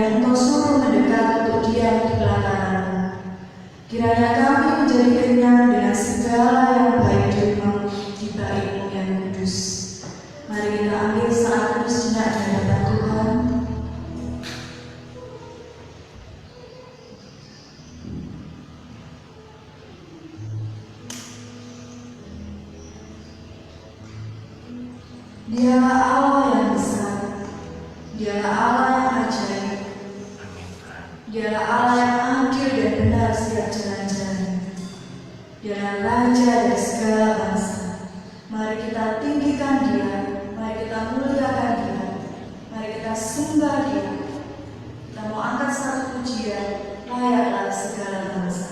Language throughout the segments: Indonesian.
yang Engkau suruh mendekat untuk diam di belakang. Kiranya kami menjadi kenyang dengan segala yang baik darimu di bait-Mu yang kudus. Mari kita ambil saat kudus jenak di hadapan Tuhan. Dialah Allah yang besar, Dialah Allah yang ajaib, Dialah Allah yang adil dan benar setiap jalan-jalannya. Dialah Raja dari segala bangsa. Mari kita tinggikan Dia, mari kita muliakan Dia, mari kita sembah Dia. Kita mau angkat satu pujian, layaklah segala bangsa.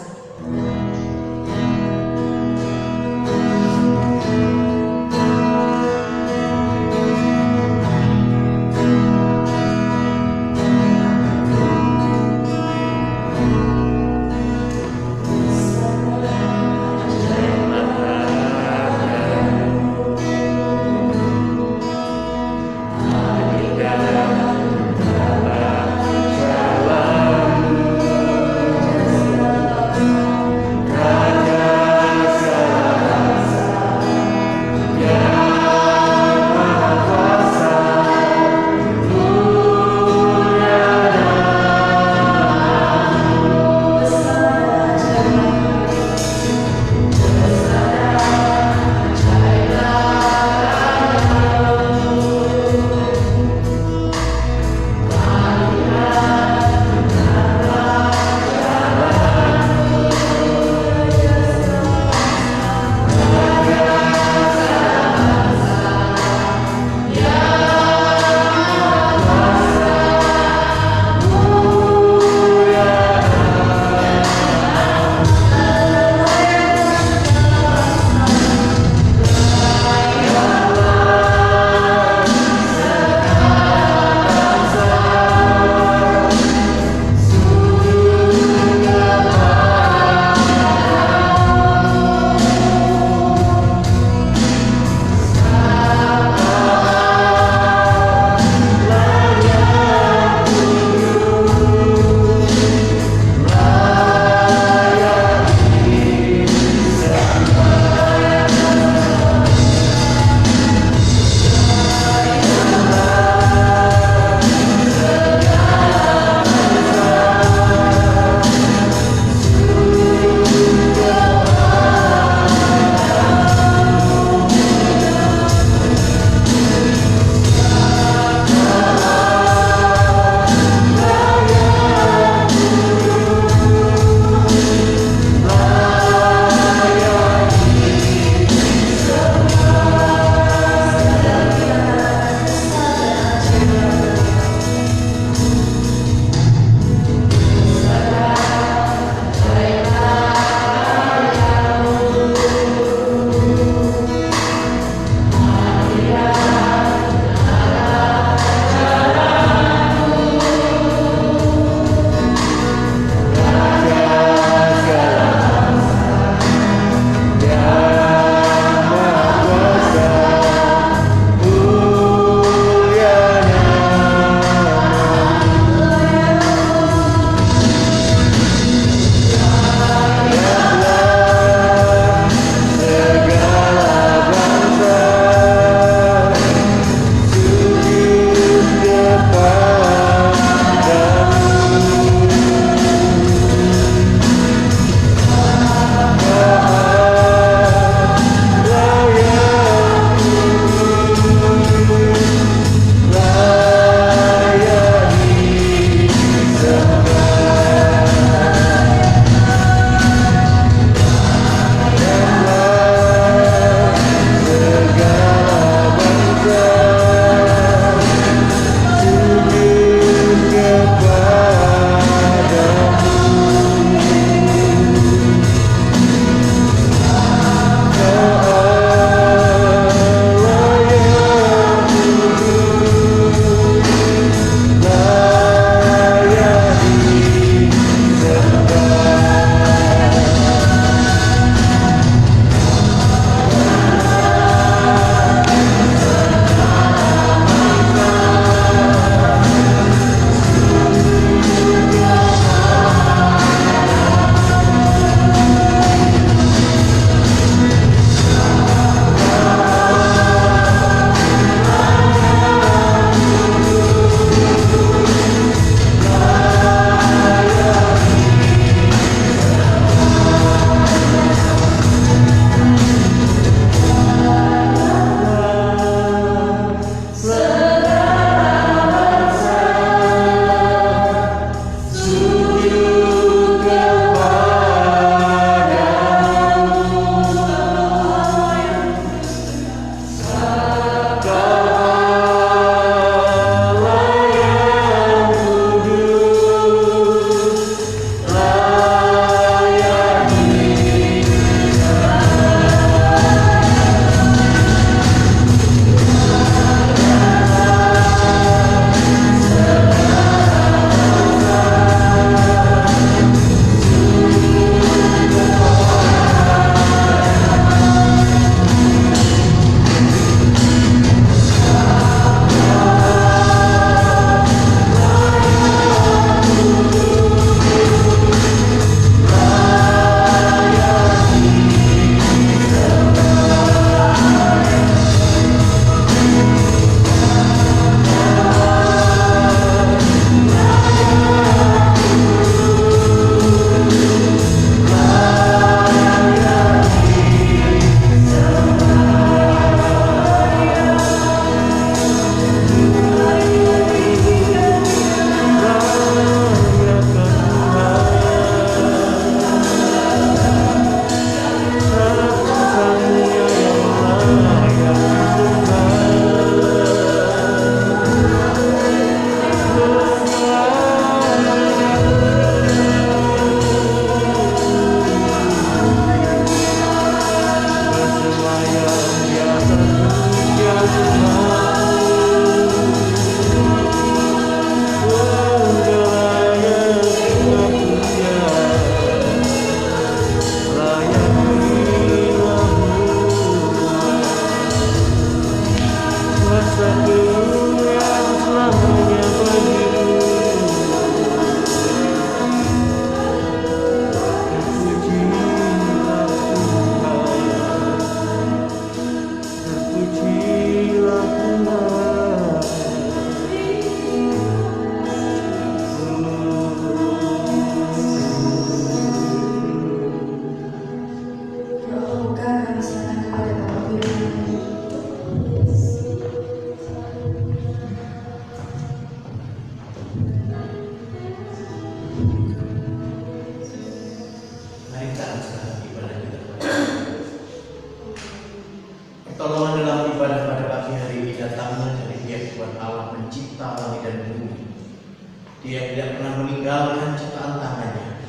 Dia tidak pernah meninggalkan ciptaan tangannya.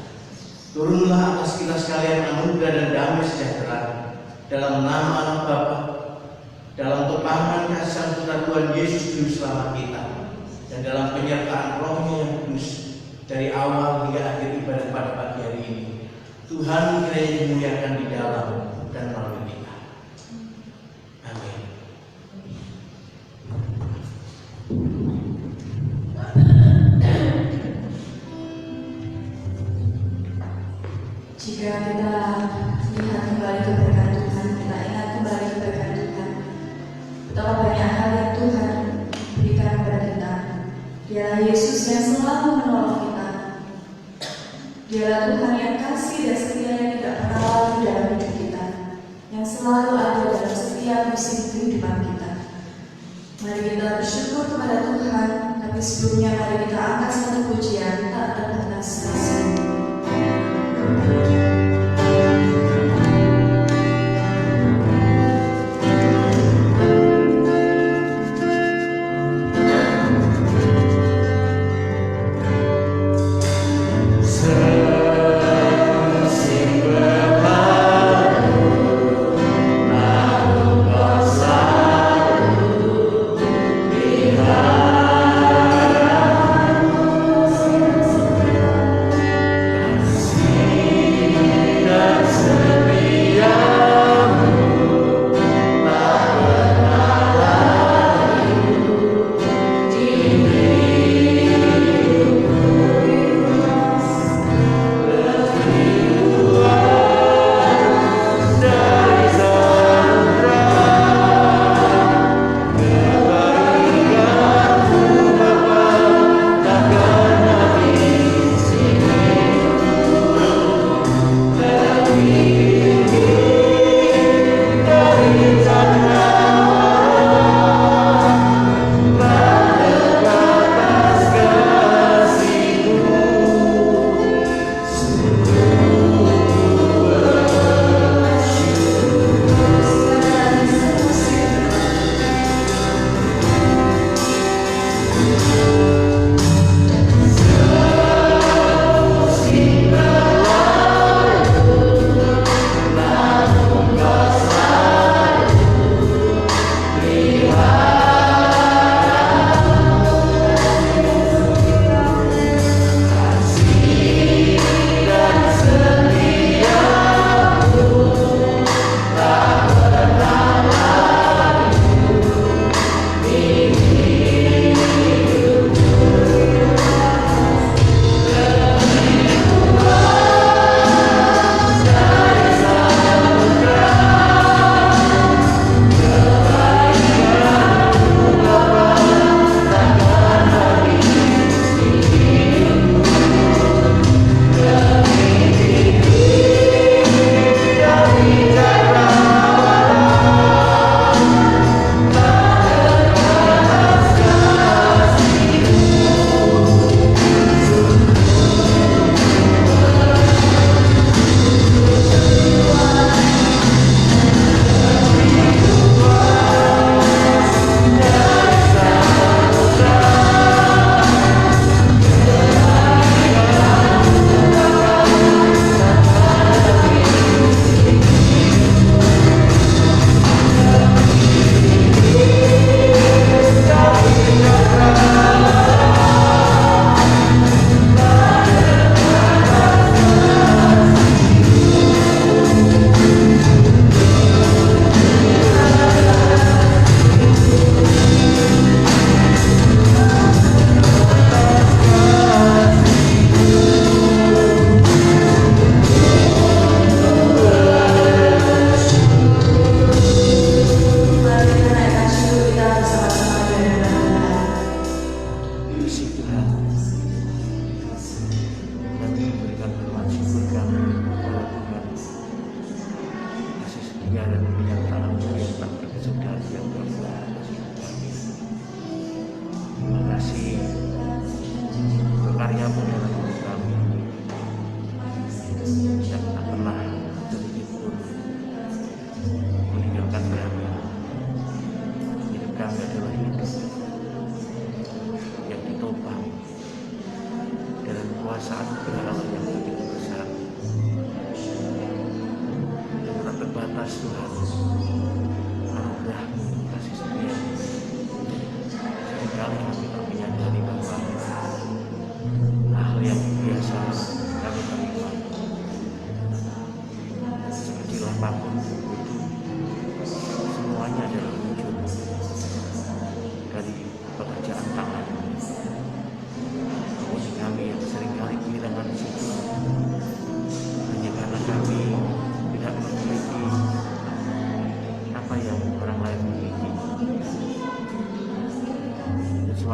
Turunlah atas kita sekalian anugerah dan damai sejahtera dalam nama Anak Bapa, dalam pepahaman kasih Sang Putra Tuhan Yesus Juru Selamat kita, dan dalam penyertaan Roh-Nya yang kudus dari awal hingga akhir ibadah pada pagi hari ini. Tuhan kiranya dimuliakan di dalam dan melalui kita. Amin. Jika kita lihat kembali keberkahan Tuhan, kita ingat kembali keberkahan Tuhan, betapa banyak hal yang Tuhan berikan kepada kita. Dialah Yesus yang selalu menolong kita. Dialah Tuhan yang kasih dan setia yang tidak pernah lalu dalam hidup kita, yang selalu ada dalam setiap musim kehidupan kita. Mari kita bersyukur kepada Tuhan, tapi sebelumnya mari kita angkat satu pujian tak terbatas kasih.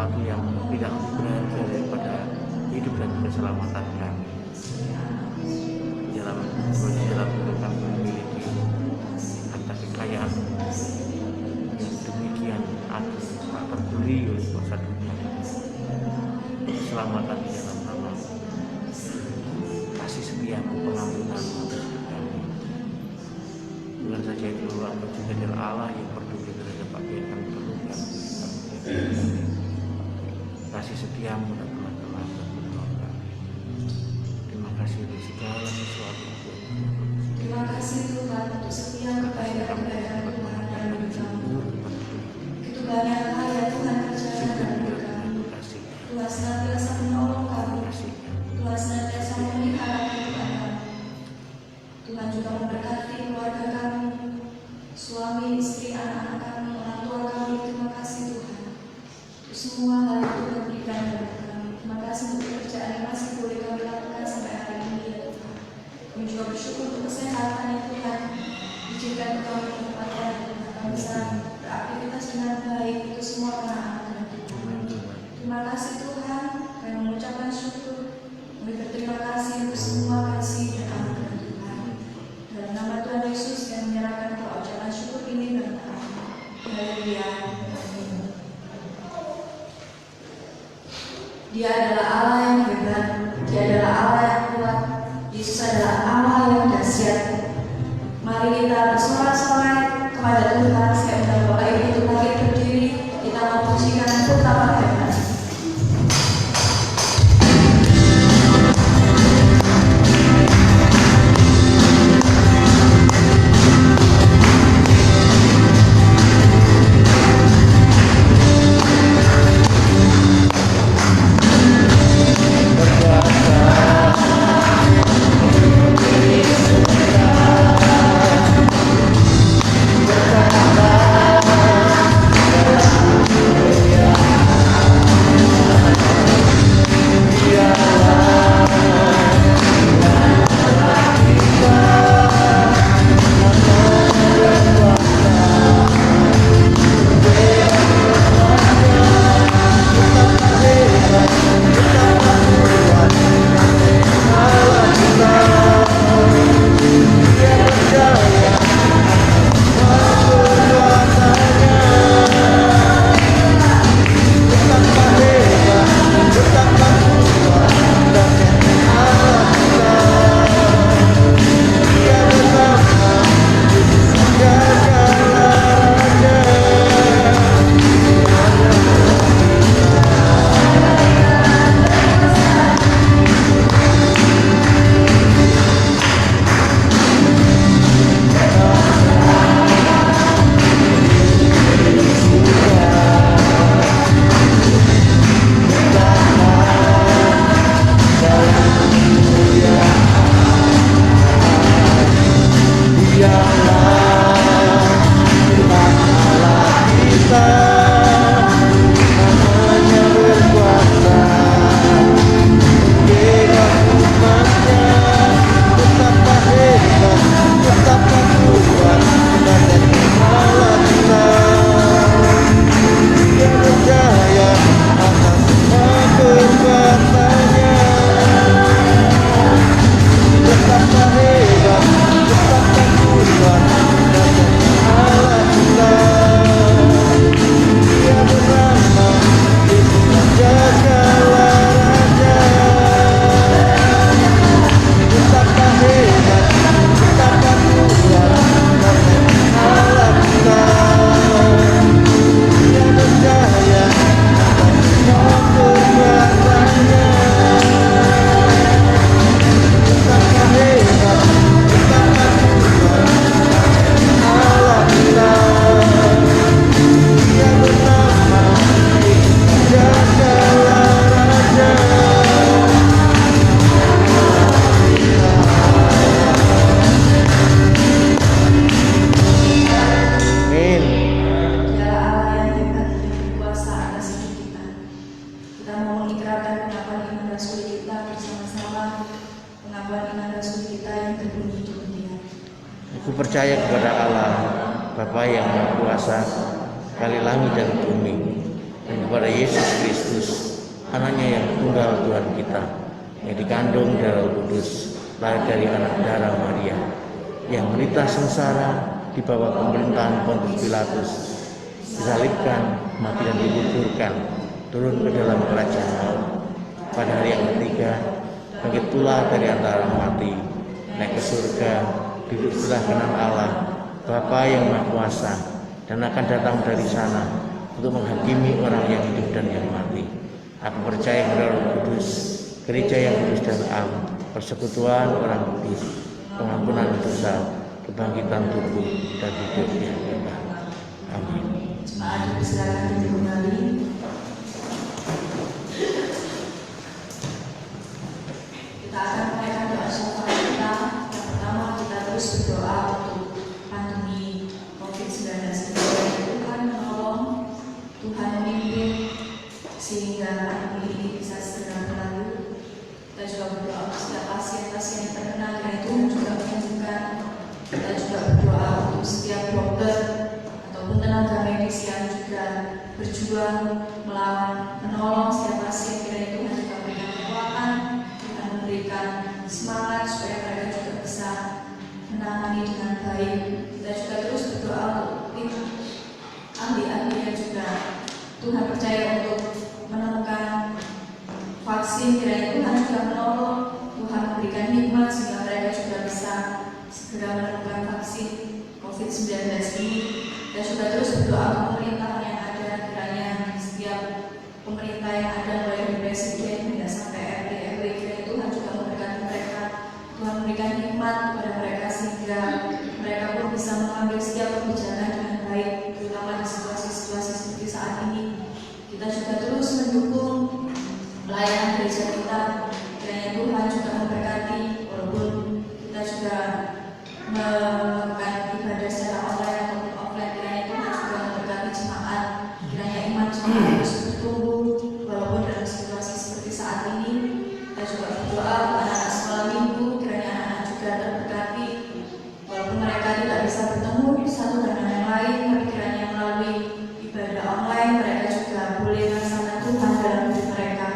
sesuatu yang tidak berharga daripada hidup dan keselamatan kami. Dalam hidup kami memiliki harta kekayaan yang demikian agung, tak terbeli oleh kuasa dunia. Keselamatan di dalam nama kasih setiamu, pengampunan kami. Bukan saja itu, Engkau juga adalah Allah yang peduli terhadap apa yang kami perlukan. Kasih setiamu dan telah menolong kami. Terima kasih untuk segala sesuatu. Terima kasih Tuhan untuk setiap kebaikan Tuhan dalam hidup kami. Itu banyak hal yang Tuhan kerjakan dalam hidup kami. Tuhan senantiasa menolong kami. Tuhan senantiasa memelihara kehidupan kami. Tuhan juga memberkati keluarga kami, suami, istri, anak-anak kami, orang tua kami. Terima kasih Tuhan untuk semua hal yang Tuhan berikan kepada kami. Terima kasih untuk pekerjaan yang masih boleh kami lakukan sampai hari ini ya Tuhan. Kami juga bersyukur untuk kesehatan yang Tuhan izinkan kami menempatkan kami bisa beraktivitas dengan baik. Itu semua karena anugerah Tuhan. Terima kasih Tuhan. Kami mengucapkan syukur. Kami berterima kasih untuk semua kasih dan anugerah Tuhan. Dalam nama Tuhan Yesus kami menyerahkan doa ucapan syukur ini dan taat. Haleluya. Dia adalah Allah yang hebat. Dia adalah Allah yang kuat. Yesus adalah Allah yang dahsyat. Mari kita bersorak-sorai kepada Tuhan. Saya undang Bapak Ibu untuk bangkit berdiri. Kita memujikan betapa hebat. Aku percaya kepada Allah, Bapa yang Maha Kuasa, Kali langit dan bumi, dan kepada Yesus Kristus, anaknya yang tunggal Tuhan kita, yang dikandung dari Roh Kudus, lahir dari anak darah Maria, yang menderita sengsara di bawah pemerintahan Pontius Pilatus, disalibkan, mati dan dikuburkan, turun ke dalam kerajaan maut. Pada hari yang ketiga, bangkit pula dari antara mati, naik ke surga, duduk sebelah kanan Allah, Bapa yang Maha Kuasa, dan akan datang dari sana untuk menghakimi orang yang hidup dan yang mati. Aku percaya kepada Roh Kudus, gereja yang kudus dan am, persekutuan orang kudus, pengampunan dosa, kebangkitan tubuh dan hidup yang kekal. Amin. Jemaat dipersilakan duduk kembali. Kita akan menaikkan doa syafaat kita. Yang pertama, kita terus berdoa untuk pandemi COVID-19 ini. Tuhan menolong, Tuhan memimpin sehingga pandemi ini bisa segera berlalu. Kita juga berdoa untuk setiap pasien-pasien yang terkena, dan Tuhan juga menyembuhkan. Kita juga berdoa untuk setiap dokter ataupun tenaga medis yang juga berjuang menolong setiap pasien. Kiranya Tuhan juga memberikan kekuatan, Tuhan memberikan semangat supaya mereka juga bisa menangani dengan baik. Kita juga terus berdoa untuk tim ahli-ahli yang juga Tuhan percaya untuk menemukan vaksin. Kiranya Tuhan juga menolong, Tuhan memberikan hikmat sehingga mereka juga bisa segera menemukan vaksin COVID-19 ini. Dan juga terus berdoa untuk pemerintahan yang ada, kiranya setiap pemerintah yang ada, mulai dari presiden hingga sampai RT RW, kiranya Tuhan juga memberkati mereka, Tuhan memberikan hikmat kepada mereka sehingga mereka pun bisa mengambil setiap kebijakan dengan baik, terutama di situasi-situasi seperti saat ini. Kita juga terus mendukung pelayanan gereja kita, kiranya Tuhan juga memberkati, walaupun kita juga melakukan ibadah secara online ataupun offline, kiranya Tuhan juga memberkati jemaat, kiranya iman jemaat terus bertumbuh walaupun dalam situasi seperti saat ini. Kita juga berdoa untuk anak-anak sekolah minggu, kiranya anak-anak juga terberkati walaupun mereka tidak bisa bertemu satu dengan yang lain, tapi kiranya melalui ibadah online mereka juga boleh merasakan Tuhan dalam hidup mereka.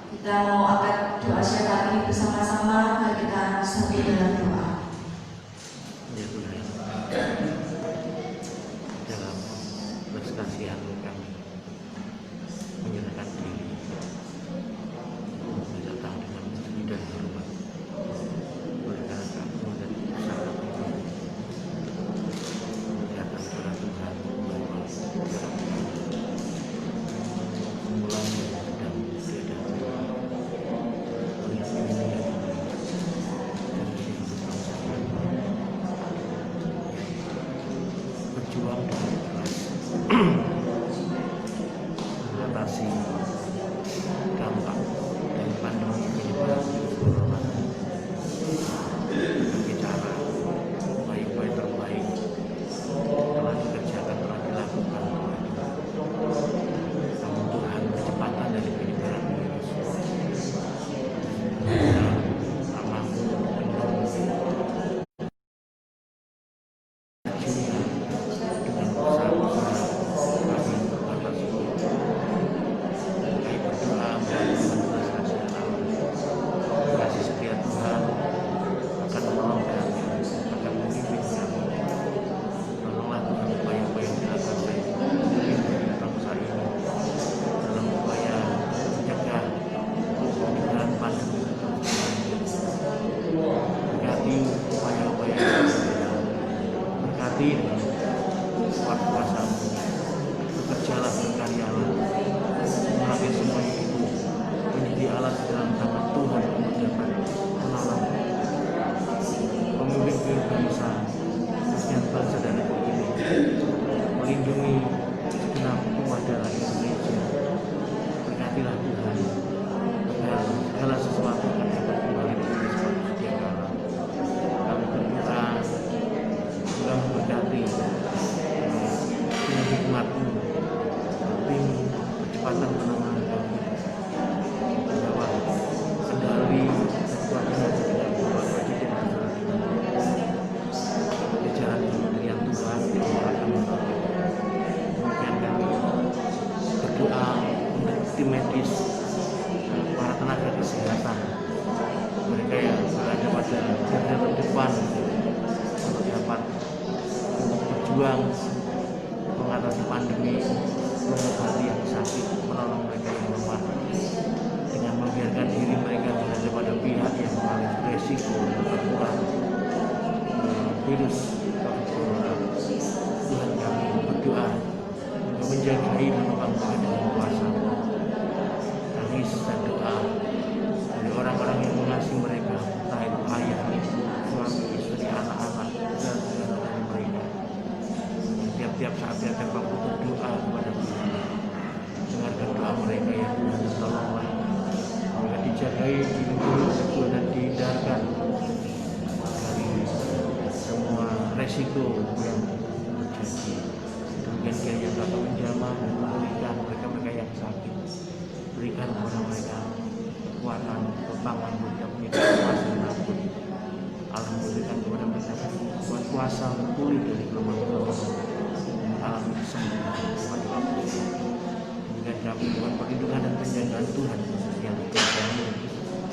Kita mau angkat doa syafaat ini bersama-sama, mari kita satu dalam doa. Dalam belas kasihan kami menyerahkan diri datang dengan puji dan hormat oleh karena kamu dan sangat kelihatan kepada Tuhan bahwa mulai sedang tiada oleh ini berjuang dengan keras mengatasi dampak dari pandemi penyebaran virus corona. Berbagai cara, upaya-upaya terbaik telah dikerjakan, telah dilakukan. Namun Tuhan, kecepatan dari penyebaran virus kita tak mampu dan dengan kuat kuasa-Mu, bekerjalah, berkaryalah, melalui semua itu menjadi alat dalam tangan Tuhan untuk dapat menolong pemimpin bangsa, khususnya bangsa dan negeri ini, melindungi segenap umat dalam Indonesia. Berkatilah Tuhan, agar segala sesuatu akan dapat kembali menjadi seperti sedia kala. Kami berdoa, Tuhan memberkati dengan hikmat-Mu, tim percepatan penanganan COVID, bahwa kendali dan kuasa dengan Bapak Presiden kerajaan kementerian Tuhan yang akan demikian kami berdoa tim medis, para tenaga kesehatan, mereka yang berada pada garda terdepan untuk dapat berjuang mengatasi pandemi, mengobati yang sakit, menolong mereka yang lemah, dengan membiarkan diri mereka berada pada pihak yang paling beresiko tertular virus COVID-19. Tuhan, kami berdoa untuk menjagai menopang mereka dengan kuasa, tangis dan doa dari orang-orang yang mengasihi mereka, entah itu ayah, ibu, suami, istri, anak-anak, dan saudara mereka. Tiap-tiap saat tiap waktu berdoa kepada Tuhan, dengarkan doa mereka ya Tuhan, tolonglah mereka dijagai, dilindungi dan dihindarkan dari semua resiko yang terjadi. Demikian kiranya Bapa menjamah dan memulihkan mereka-mereka yang sakit, berikan kepada mereka kekuatan, kemampuan untuk punya kuasa dan ampun. Allah memberikan kepada mereka kuasa untuk pulih dari kelemahan-kelemahan, alami kesembuhan kepada waktu itu. Demikian kami mohon perlindungan dan penjagaan Tuhan yang terjamin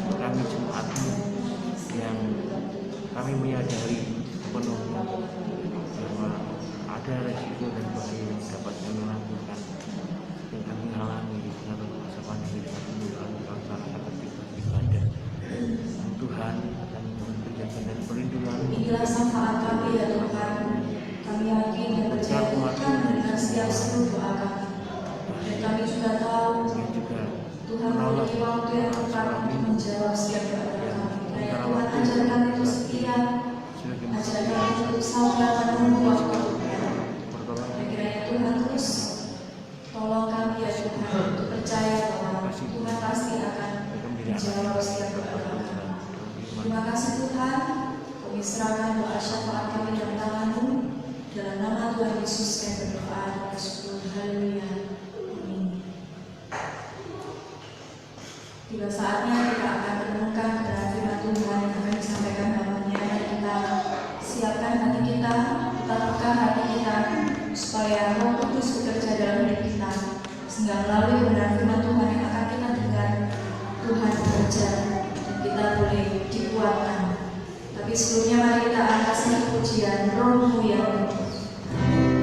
kami jemaatmu yang kami menyadari sepenuhnya bahwa ada resiko dan bahaya yang dapat kami lakukan yang kami alami di dalam masa pandemi dan pemulihan masyarakat beribadah. Tuhan akan memberikan dan perlindungan. Inilah syafaat kami ya Tuhan. Kami yakin dan percaya Tuhan mendengar setiap seluruh doa kami. Dan kami juga tahu Tuhan memiliki waktu yang tepat untuk menjawab setiap doa kami. Karena Tuhan ajar kami untuk setia, ajar kami untuk sabar dan menunggu waktu. Kiranya Tuhan terus tolong kami ya Tuhan untuk percaya bahwa Tuhan pasti akan menjawab setiap doa kami. Terima kasih Tuhan, kami serahkan doa syafaat kami dalam tangan-Mu. Dalam nama Tuhan Yesus kami berdoa dan bersyukur. Haleluya. Amin. Tiba saatnya kita akan merenungkan kebenaran firman Tuhan yang akan disampaikan namanya, dan kita siapkan hati kita, kita buka hati kita supaya Roh Kudus bekerja dalam hidup kita, sehingga melalui kebenaran firman Tuhan yang akan kita dengar, Tuhan bekerja dan kita boleh dikuatkan. Tapi sebelumnya mari kita angkat satu pujian Roh-Mu yang kudus. Thank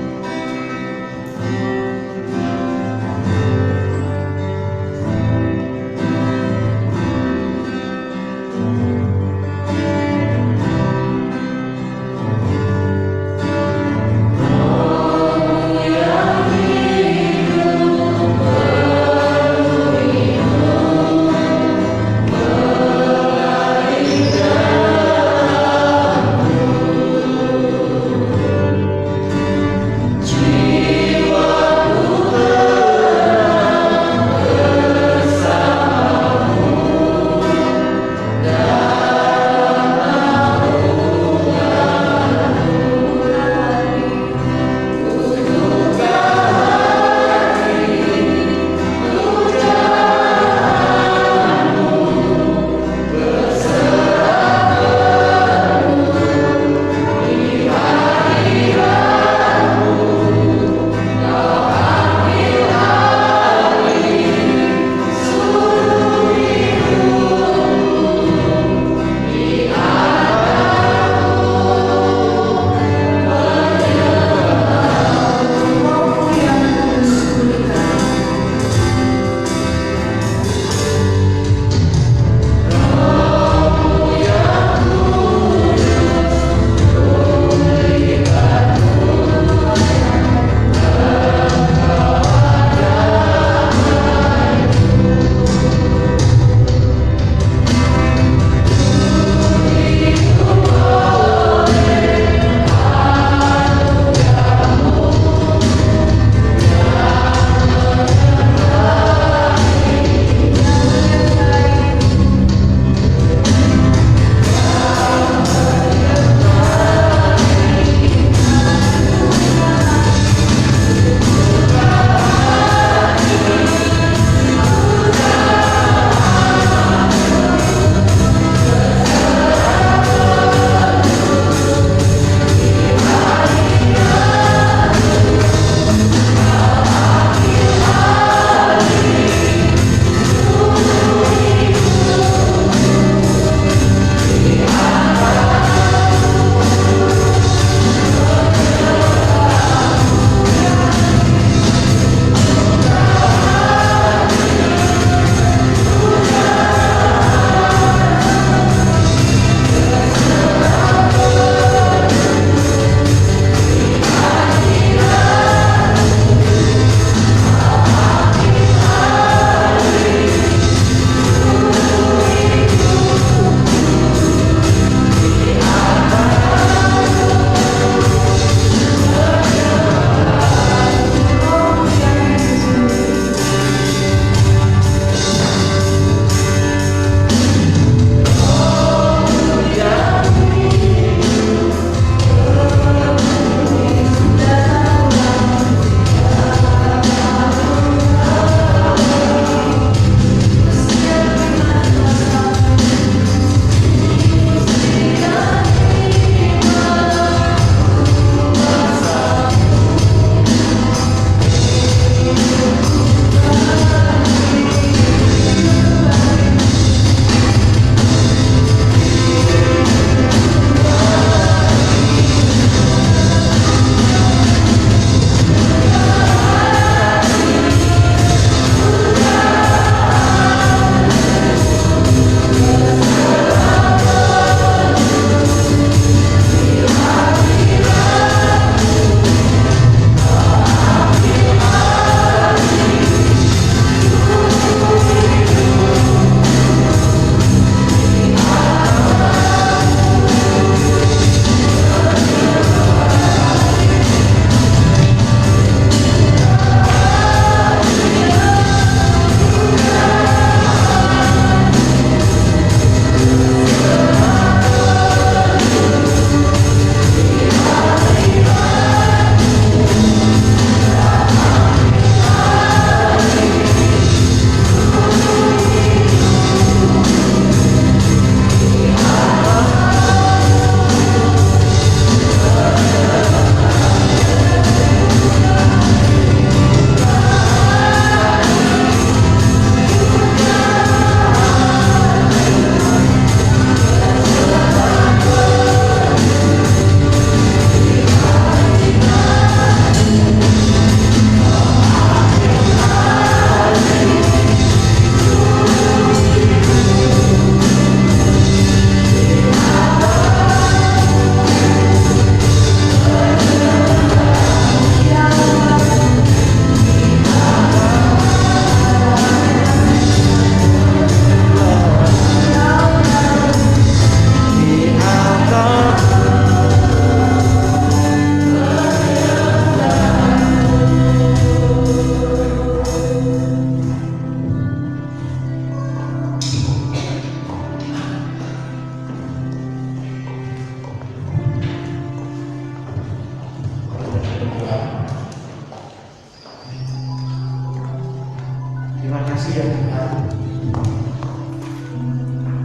Terima kasih ya Tuhan.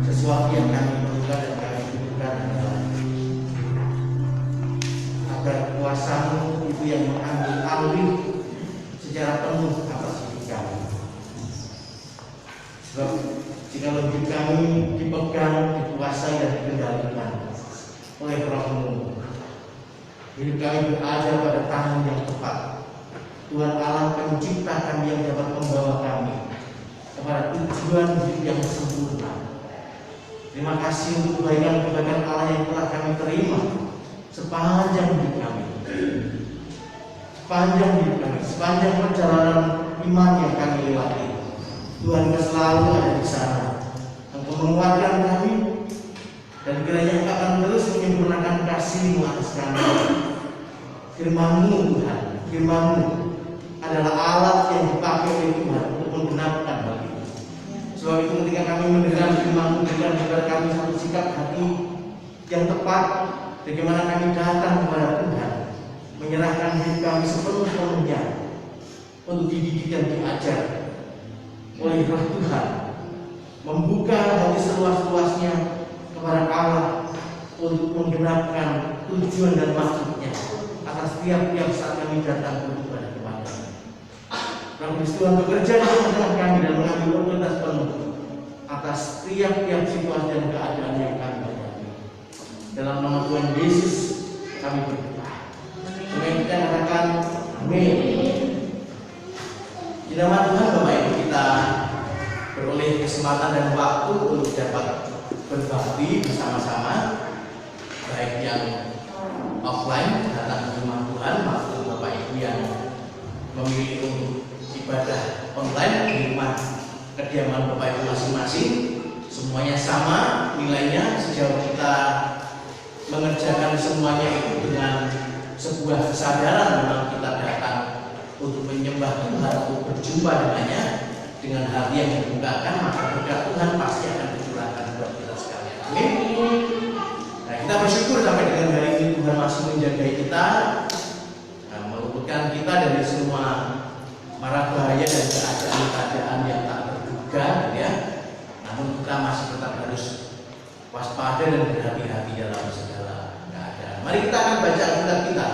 Sesuatu yang kami perlukan dan kami butuhkan adalah agar kuasa-Mu itu yang mengambil alih secara penuh atas hidup kami. Sebab jika hidup kami dipegang, dikuasai dan dikendalikan oleh Roh-Mu, hidup kami berada pada tangan yang tepat. Tuhan Allah pencipta kami yang dapat membawa kami kepada tujuan hidup yang sempurna. Terima kasih untuk kebaikan-kebaikan Allah yang telah kami terima sepanjang hidup kami. Sepanjang perjalanan iman yang kami lewati. Tuhan selalu ada di sana. Engkau menguatkan kami dan kiranya Engkau akan terus menyempurnakan kasih-Mu atas kami. Firman-Mu Tuhan, Firman-Mu adalah alat yang dipakai oleh Tuhan untuk menggenapkan hal itu. Sebab itu ketika kami mendengar Firman-Mu, berikan kepada kami satu sikap hati yang tepat. Bagaimana kami datang kepada Tuhan, menyerahkan hidup kami sepenuh-penuhnya untuk dididik dan diajar oleh Roh Tuhan, membuka hati seluas-luasnya kepada Allah untuk menggenapkan tujuan dan maksudnya atas tiap-tiap saat kami datang kepada Tuhan. Roh Tuhan bekerja di tengah kami dan mengambil otoritas penuh atas tiap-tiap situasi dan keadaan yang kami hadapi. Dalam nama Tuhan Yesus kami berdoa. Semoga kita katakan amin. Di nama Tuhan Bapak Ibu, kita beroleh kesempatan dan waktu untuk dapat berbakti bersama-sama, baik yang offline datang ke rumah Tuhan maupun Bapak Ibu yang memilih untuk ibadah online di rumah kediaman Bapak Ibu masing-masing. Semuanya sama nilainya sejauh kita mengerjakan semuanya itu dengan sebuah kesadaran memang kita datang untuk menyembah Tuhan, untuk berjumpa dengannya dengan hati yang dibukakan, maka berkat Tuhan pasti akan dicurahkan buat kita sekalian. Amin. Nah, kita bersyukur sampai dengan hari ini Tuhan masih menjaga kita, meluputkan kita dari semua mara bahaya dan keadaan-keadaan yang tak terduga, ya. Namun kita masih tetap harus waspada dan berhati-hati dalam segala keadaan. Mari kita akan baca Alkitab kita.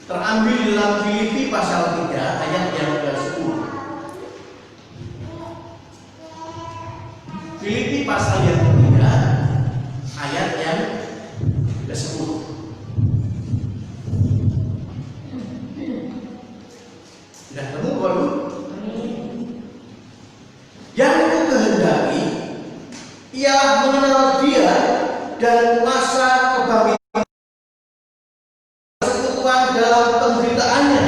Terambil dalam Filipi pasal 3 ayat yang ke-10. Filipi pasal yang ke-3 ayat yang ke-10. Sudah temu baru? Yang ku kehendaki ialah mengenal Dia dan masa kebangkitan persekutuan dalam penderitaannya,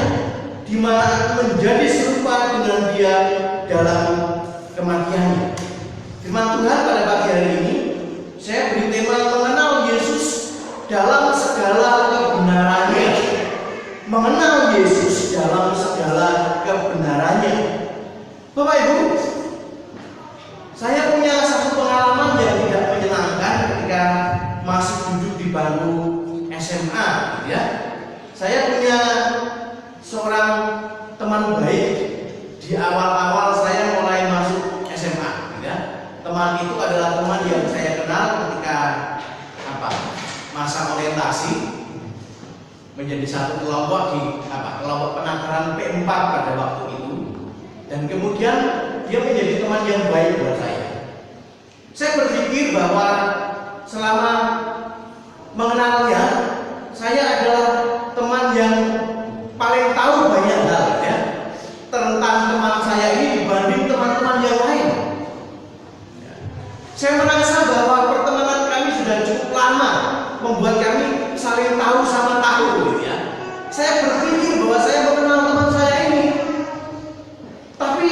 di mana aku menjadi serupa dengan Dia dalam kematiannya. Firman Tuhan pada pagi hari ini, saya beri tema mengenal Yesus dalam segala kebenarannya. Mengenal Yesus dalam segala kebenarannya. Bapak Ibu, saya punya satu pengalaman yang tidak menyenangkan ketika masih duduk di bangku SMA, ya. Saya punya seorang teman baik di awal-awal saya mulai masuk SMA, ya. Teman itu adalah teman yang saya kenal ketika masa orientasi menjadi satu kelompok di kelompok penangkaran P4 pada waktu itu, dan kemudian dia menjadi teman yang baik buat saya. Saya berpikir bahwa selama mengenalnya, saya adalah teman yang paling tahu banyak hal, ya, tentang teman saya ini dibanding teman-teman yang lain. Saya merasa bahwa pertemanan kami sudah cukup lama, membuat kami saling tahu sama tahu, gitu ya. Saya berpikir bahwa saya mengenal teman saya ini, tapi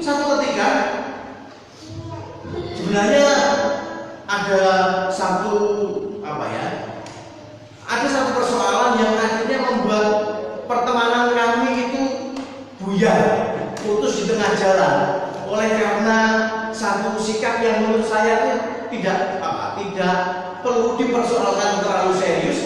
satu ketika sebenarnya ada satu persoalan yang akhirnya membuat pertemanan kami itu buyar, putus di tengah jalan, oleh karena satu sikap yang menurut saya itu tidak perlu dipersoalkan terlalu serius,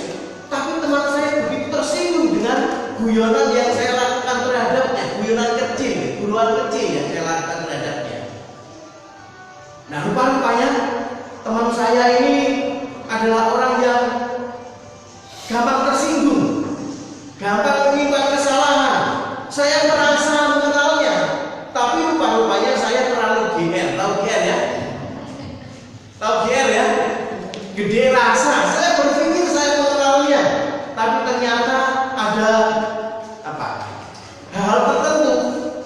tapi teman saya begitu tersinggung dengan guyonan yang saya lakukan terhadapnya, guyonan kecil. buruan kecil yang saya lakukan terhadapnya. Nah, rupanya teman saya ini adalah orang yang gampang tersinggung, gampang menyimpan kesalahan. Saya merasa mengenalnya, tapi rupanya saya terlalu GR. Tahu GR ya? Tahu GR ya? Gede rasa. Saya berpikir saya mengenalnya, tapi ternyata ada hal tertentu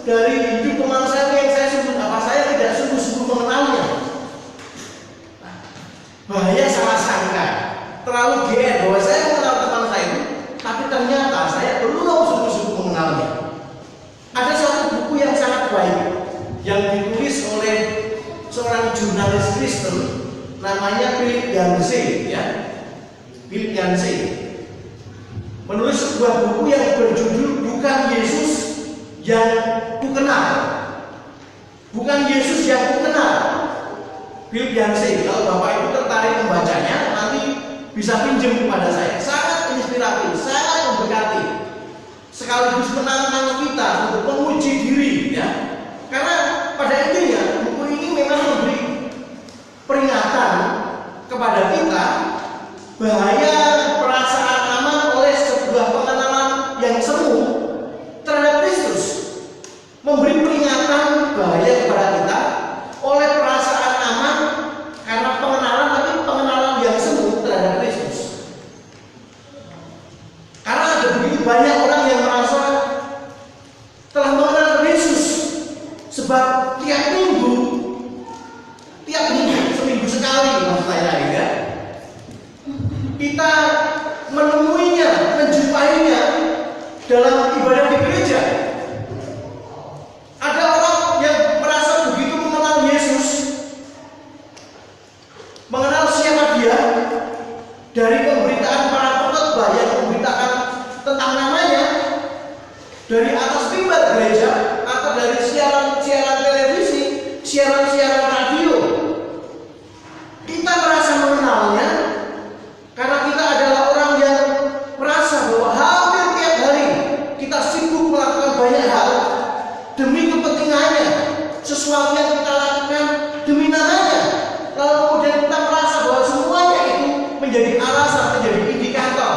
dari hidup teman saya yang saya tidak sungguh-sungguh mengenalnya. Bahaya salah sangka, terlalu GR bahwa saya mengenal teman saya itu, tapi ternyata saya belum sungguh-sungguh mengenalnya. Ada satu buku yang sangat baik yang ditulis oleh seorang jurnalis Kristen namanya Philip Yancey, ya. Philip Yancey menulis sebuah buku yang berjudul Bukan Yesus yang Kukenal. Bukan Yesus yang Kukenal. Philip Yancey, kalau Bapak Ibu tertarik membacanya, nanti bisa pinjam kepada saya. Sangat inspiratif, sangat memberkati. Sekaligus menantang kita untuk menguji diri, ya. Karena pada intinya buku ini memang memberi peringatan kepada kita bahaya perasaan aman oleh sebuah pengenalan yang semu terhadap Kristus. Memberi peringatan bahaya kepada kita oleh perasaan aman karena pengenalan, tapi pengenalan yang semu terhadap Kristus. Karena ada begitu banyak orang yang merasa telah mengenal Yesus, sebab tiap minggu seminggu sekali maksud saya, ya, kita menemuinya, menjumpainya dalam ibadah di gereja. Ada orang yang merasa begitu mengenal Yesus, mengenal siapa dia dari pemberitaan para pengkhotbah yang memberitakan tentang namanya dari atas mimbar gereja atau dari siaran televisi, siaran radio. Kita merasa mengenalnya karena kita adalah orang yang merasa bahwa hampir tiap hari kita sibuk melakukan banyak hal demi kepentingannya, sesuatu yang kita lakukan demi namanya. Lalu kemudian kita merasa bahwa semuanya itu menjadi alasan, menjadi indikator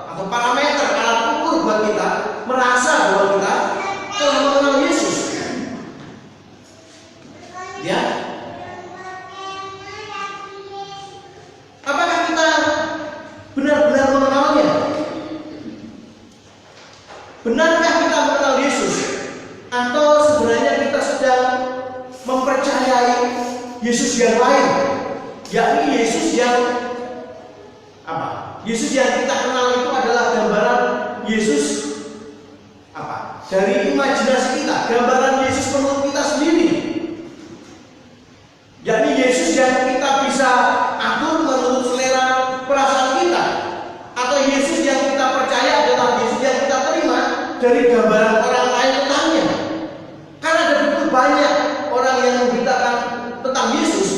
atau parameter alat ukur buat kita merasa bahwa kita telah mengenal Yesus. Ya, apakah kita benar-benar mengenalnya? Benarkah kita mengenal Yesus? Atau sebenarnya kita sedang mempercayai Yesus yang lain, yakni Yesus yang Yesus yang kita kenal itu adalah gambaran Yesus dari imajinasi kita, gambaran Yesus menurut kita sendiri, yakni Yesus yang kita bisa atur menurut selera perasaan kita, atau Yesus yang kita percaya adalah Yesus yang kita terima dari gambaran orang lain tentangnya. Karena ada begitu banyak orang yang memberitakan tentang Yesus,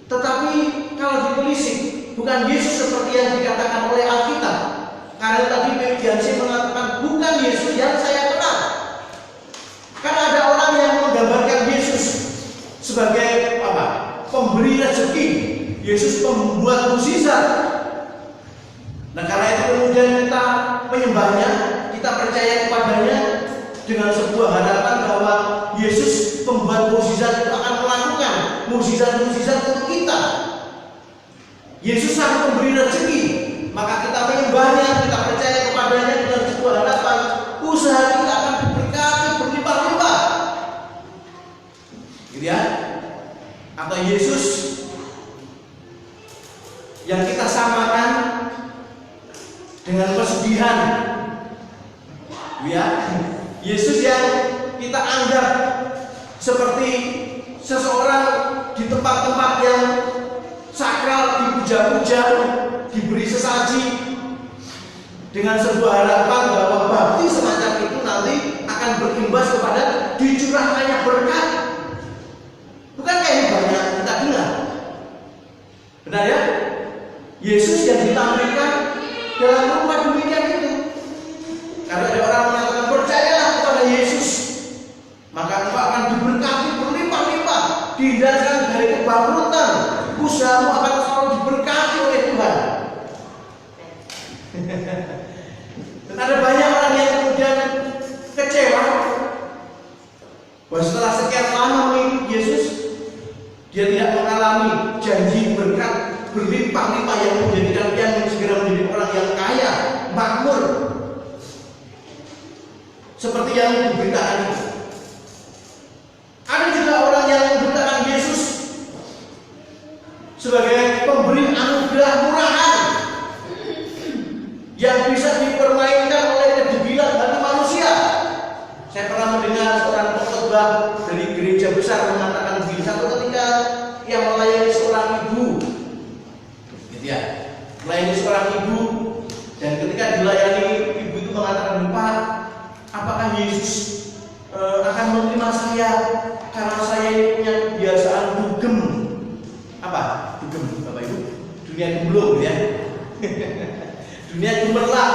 tetapi kalau ditelisik bukan Yesus seperti yang dikatakan oleh Alkitab. Karena tadi Philip Yancey mengatakan bukan Yesus yang saya kenal. Karena ada orang yang menggambarkan Yesus sebagai pemberi rezeki, Yesus pembuat mukjizat. Nah, karena itu kemudian kita menyembahnya, kita percaya kepadanya dengan sebuah harapan bahwa Yesus pembuat mukjizat itu akan melakukan mukjizat-mukjizat untuk kita. Yesus sang pemberi rezeki, maka kita menyembahnya, kita percaya kepadanya dengan sebuah harapan usaha kita akan diberkati berlimpah-limpah. Gitu ya? Atau Yesus yang kita samakan dengan kesedihan, ya. Yesus yang kita anggap seperti seseorang di tempat-tempat yang sakral, dipuja-puja, diberi sesaji dengan sebuah harapan bahwa bakti semacam itu nanti akan berimbas kepada dicurahkannya berkat. Bukankah ini banyak kita dengar? Benar ya? Yesus yang ditampilkan dalam rupa demikian itu. Karena ada orang mengatakan percayalah kepada Yesus, maka dihindarkan dari kebangkrutan, usahamu akan selalu diberkati oleh Tuhan. Dan ada banyak orang yang kemudian kecewa bahwa setelah sekian lama mengikuti Yesus, dia tidak mengalami janji berkat berlimpah-limpah yang menjadikan dia segera menjadi orang yang kaya, makmur, seperti yang diberitakan itu. Ada juga orang yang memberitakan Yesus sebagai pemberi anugerah murahan yang bisa dipermainkan oleh kedegilan hati manusia. Saya pernah mendengar seorang pengkhotbah dari gereja besar mengatakan begini, satu ketika ia melayani seorang ibu, gitu ya, melayani seorang ibu, dan ketika dilayani ibu itu mengatakan, Pak, apakah Yesus akan menerima saya karena saya punya kebiasaan dugem? Apa? Dugem, Bapak Ibu? Dunia gemblung, ya. Dunia gemerlap,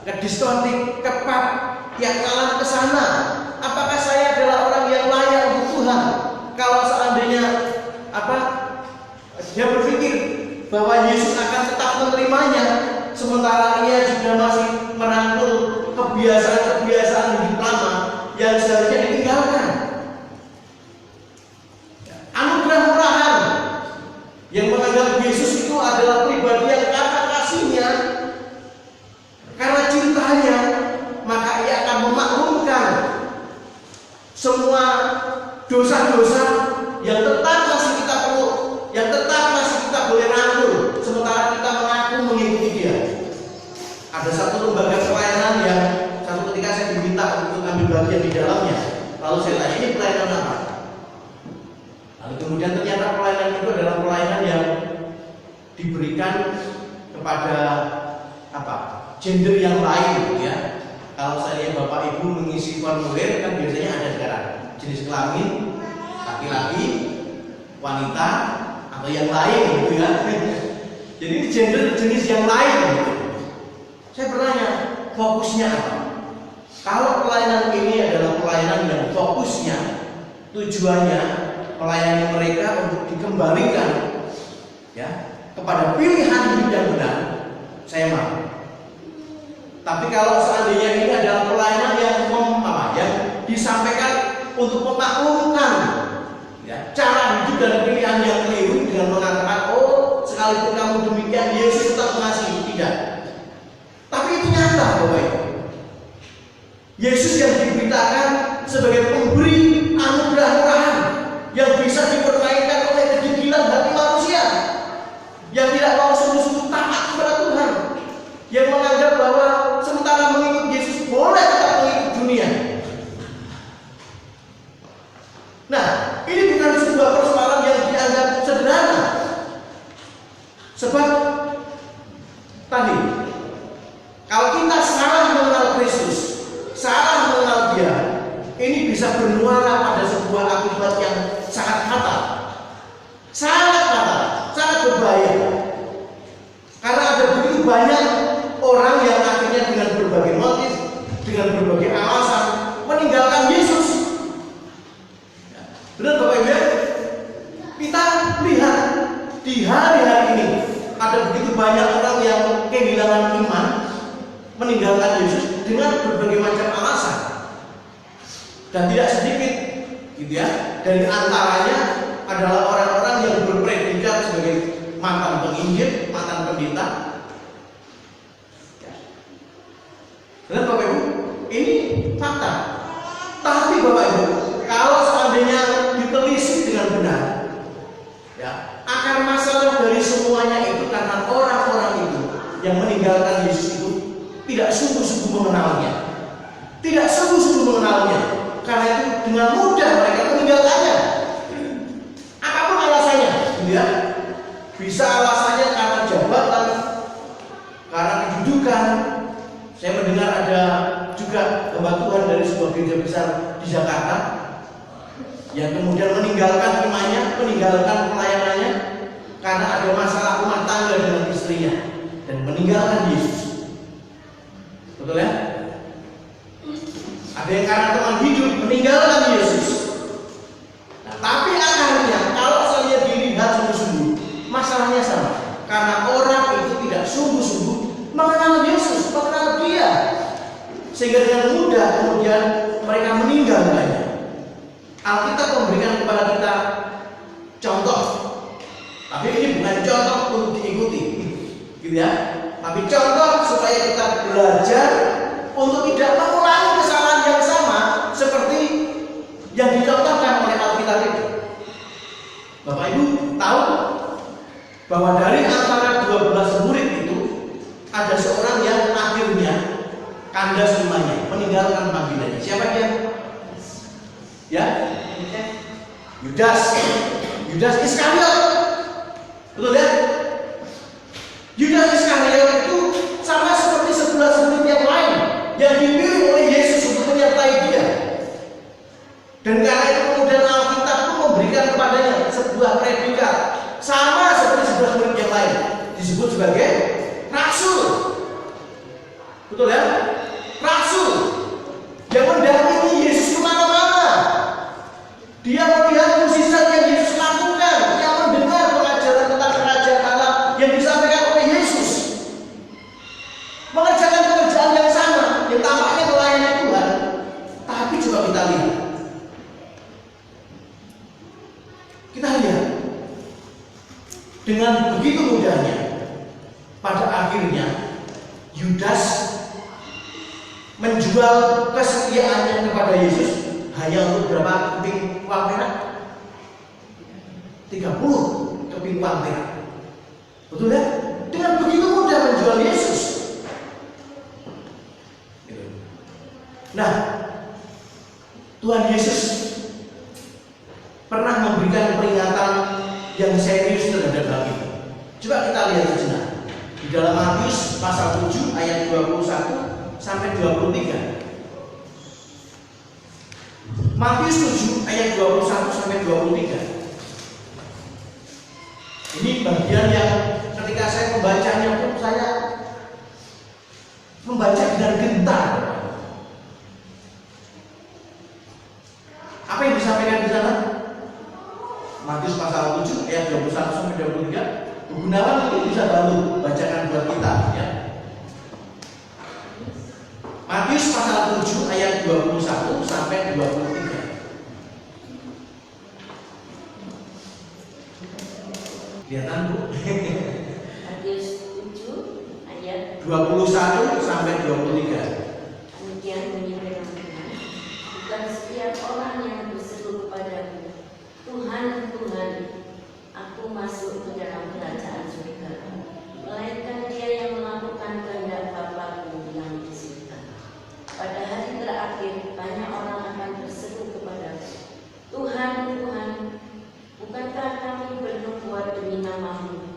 ke diskotik, ke pub, yang kalah ke sana. Apakah saya adalah orang yang layak untuk Tuhan? Kalau seandainya dia berpikir bahwa Yesus akan tetap menerimanya, sementara ia juga masih merangkul kebiasaan-kebiasaan hidup lama yang seharusnya ditinggalkan. Anugerah murahan yang menganggap Yesus itu adalah pribadi yang karena kasihnya, karena cintanya, maka ia akan memaklumkan semua dosa-dosa yang tetap masih kita perlu, yang tetap masih kita boleh rangkul, sementara kita mengaku mengikuti dia. Ada satu lembaga pelayanan yang satu ketika saya diminta untuk ambil bagian di dalamnya. Lalu saya tanya, ini pelayanan apa? Lalu kemudian ternyata pelayanan itu adalah pelayanan yang diberikan kepada gender yang lain, ya. Kalau saya Bapak Ibu mengisi formulir kan biasanya ada sekarang jenis kelamin laki-laki, wanita, atau yang lain, gitu ya. Jadi gender jenis yang lain, gitu. Saya bertanya, fokusnya apa? Kalau pelayanan ini adalah pelayanan yang fokusnya, tujuannya melayani mereka untuk dikembalikan, ya, kepada pilihan hidup yang benar, saya mau. Tapi kalau seandainya ini adalah pelayanan yang disampaikan untuk memaklumkan, ya, cara hidup dan pilihan yang keliru dengan mengatakan, oh, sekalipun kamu demikian, Yesus tetap mengasihi, tidak. Tapi itu nyata, Bapak Ibu. Yesus yang diberitakan sebagai pemberi anugerah murahan yang bisa dipermainkan oleh kedegilan hati manusia, yang tidak mau sungguh-sungguh taat kepada Tuhan, yang menganggap bahwa sementara mengikut Yesus boleh tetap mengikut dunia. Nah, ini bukan sebuah persoalan yang dianggap sederhana, sebab tadi kalau kita salah mengenal Kristus, salah mengenal Dia, ini bisa bermuara pada sebuah akibat yang sangat fatal, sangat berbahaya. Karena ada begitu banyak orang yang akhirnya dengan berbagai motif, dengan berbagai alasan meninggalkan Yesus. Benar Bapak Ibu? Kita lihat di hari-hari ini ada begitu banyak orang yang kehilangan iman, meninggalkan Yesus dengan berbagai macam alasan. Dan tidak sedikit, gitu ya, dari antaranya adalah orang-orang yang berpredikat sebagai mantan penginjil, mantan pendeta. Benar Bapak Ibu? Ini fakta. Tapi Bapak Ibu, kalau seandainya ditelisik dengan benar, ya, akar masalah dari semuanya itu karena orang-orang itu yang meninggalkan Yesus itu tidak sungguh-sungguh mengenalnya, tidak sungguh-sungguh mengenalnya. Karena itu dengan mudah mereka meninggalkannya. Apapun alasannya, ya, bisa alasannya karena jabatan, karena kedudukan. Saya mendengar ada juga hamba Tuhan dari sebuah gereja besar di Jakarta yang kemudian meninggalkan imannya, meninggalkan pelayanannya karena ada masalah rumah tangga dengan istrinya dan meninggalkan Yesus. Betul ya? Ada yang karena teman hidup meninggalkan Yesus. meninggalkannya. Alkitab memberikan kepada kita contoh, tapi ini bukan contoh untuk diikuti, gitu ya. Tapi contoh supaya kita belajar untuk tidak mengulangi kesalahan yang sama seperti yang dicontohkan oleh Alkitab itu. Bapak Ibu tahu bahwa dari antara 12 murid itu ada seorang yang akhirnya kandas imannya, meninggalkan panggilannya. Siapa dia? Ya, Yudas Iskariot. Betul ya? Yudas Iskariot itu sama seperti 11 murid yang lain yang dipilih oleh Yesus untuk menyertai dia. Dan karena itu kemudian Alkitab pun memberikan kepadanya sebuah predikat sama seperti 11 murid yang lain, disebut sebagai rasul. Betul ya? Rasul yang mendampingi Yesus kemana-mana. Dia melihat mukjizat yang Yesus lakukan, dia mendengar pengajaran tentang kerajaan Allah yang disampaikan oleh Yesus, mengerjakan pekerjaan yang sama, yang tampaknya melayani Tuhan. Tapi coba kita lihat, dengan begitu mudahnya, pada akhirnya Yudas menjual kesetiaannya kepada Yesus hanya untuk berapa keping uang perak? 30 keping uang perak. Betul ya? Dengan begitu mudah menjual Yesus. Nah, Tuhan Yesus pernah memberikan peringatan yang serius terhadap hal itu. Coba kita lihat sejenak di dalam Matius pasal 7 ayat 21 sampai 23. Matius 7 ayat 21 sampai 23. Ini bagian yang ketika saya membacanya pun saya membaca dengan gentar. Apa yang disampaikan di sana? Matius pasal 7 ayat 21 sampai 23. Bu Gunawan itu bisa bantu bacakan buat kita ya. Matius pasal 7 ayat 21 sampai 23. Kelihatan Bu? Matius 7 ayat 21 sampai 23. demikian bunyi firman Tuhan. Bukan setiap orang yang berseru kepadaku, Tuhan, Tuhan, aku masuk ke dalam kerajaan surga, melainkan dia yang melakukan kehendak Bapa-Ku yang di surga. Pada hari terakhir banyak orang akan berseru kepadaku, Tuhan, Tuhan, bukankah kami bernubuat demi nama-Mu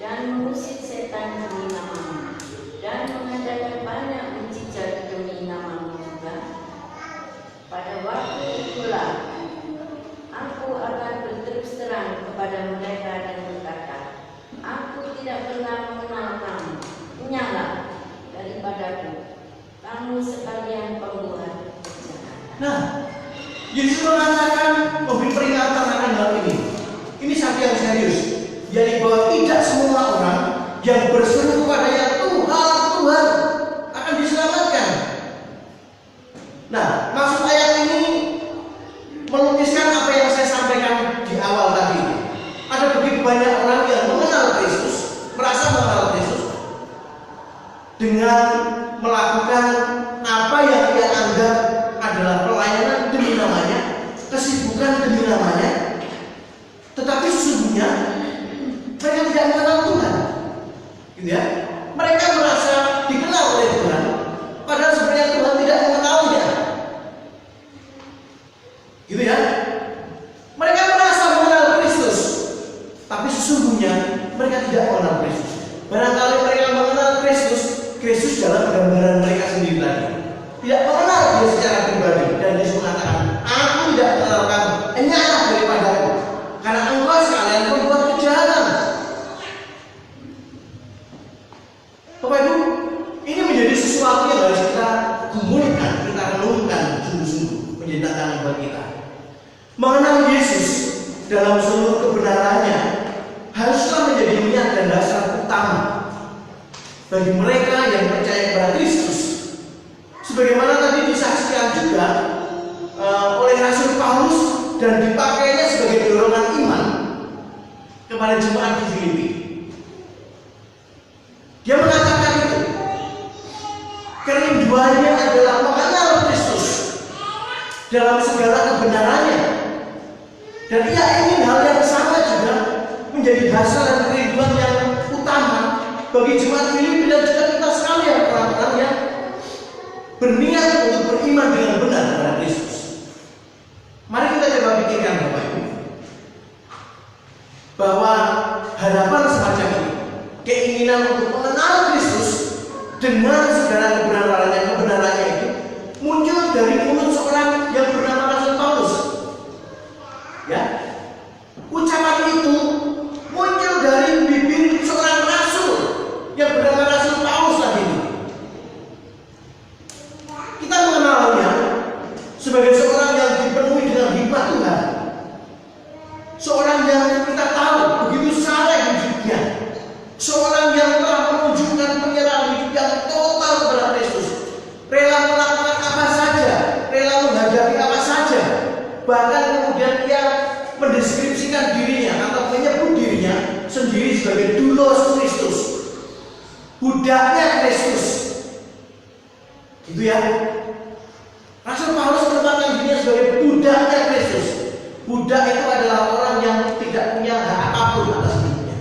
dan mengusir setan demi nama-Mu dan mengadakan banyak mujizat demi nama-Mu juga? Pada waktu itulah aku akan berterus terang kepada mereka dan berkata, aku tidak pernah mengenal kamu, menyala daripadaku, kamu sekalian pembuat kejahatan. Nah, Yesus mengatakan memberi peringatan akan hal ini. Ini satu yang serius, yaitu bahwa tidak semua orang yang berseru kepadanya Tuhan, Tuhan akan diselamatkan. Nah, maksud ayat ini melukiskan apa yang saya sampaikan di awal tadi. Ada begitu banyak orang yang mengenal Kristus, merasa mengenal Kristus, dengan melakukan apa yang ia anggap adalah pelayanan demi namanya, kesibukan demi namanya, tetapi sesungguhnya mereka tidak mengenal Tuhan, gitu ya. Mereka merasa dikenal oleh Tuhan, padahal sebenarnya Tuhan tidak mengenalnya, gitu ya. Mereka merasa mengenal Kristus, tapi sesungguhnya mereka tidak mengenal Kristus. Barangkali mereka mengenal Kristus, Kristus dalam gambaran mereka sendiri tadi, tidak mengenal dia secara pribadi. Dan Yesus mengatakan, aku tidak mengenal kamu, enyahlah daripadaku, karena engkau sekalian membuat kejahatan. Bapak Ibu, ini menjadi sesuatu yang harus kita gumulkan, kita renungkan sungguh-sungguh, menjadi tantangan buat kita. Mengenal Yesus dalam seluruh kebenarannya haruslah menjadi niat dan dasar utama bagi mereka yang percaya kepada Kristus. Sebagaimana tadi disaksikan juga Paulus dan dipakainya sebagai dorongan iman kepada jemaat di Filipi. Dia mengatakan itu, kerinduannya adalah mengenal Kristus dalam segala kebenarannya, dan ia ingin hal yang sama juga menjadi hasrat dan kerinduan yang utama bagi jemaat Filipi dan juga kita sekalian, orang-orang yang berniat untuk beriman dengan benar kepada Kristus. Mari kita coba pikirkan Bapak Ibu, bahwa harapan semacam ini, keinginan untuk mengenal Kristus dengan segala kebenarannya itu muncul dari mulut seorang yang bernama Rasul Paulus. Ya, ucapan itu muncul dari bibir seorang rasul yang bernama Rasul Paulus lagi ini. Kita mengenalnya sebagai seorang yang dipenuhi dengan hikmat Tuhan, seorang yang kita tahu begitu saleh hidupnya, seorang yang telah menunjukkan penyerahan hidup yang total kepada Kristus, rela melakukan apa saja, rela menghadapi apa saja, bahkan kemudian ia mendeskripsikan dirinya atau menyebut dirinya sendiri sebagai doulos Kristus, budaknya Kristus, gitu ya. Rasul Paulus menempatkan dirinya sebagai budaknya Kristus. Budak itu adalah orang yang tidak punya hak apapun atas hidupnya.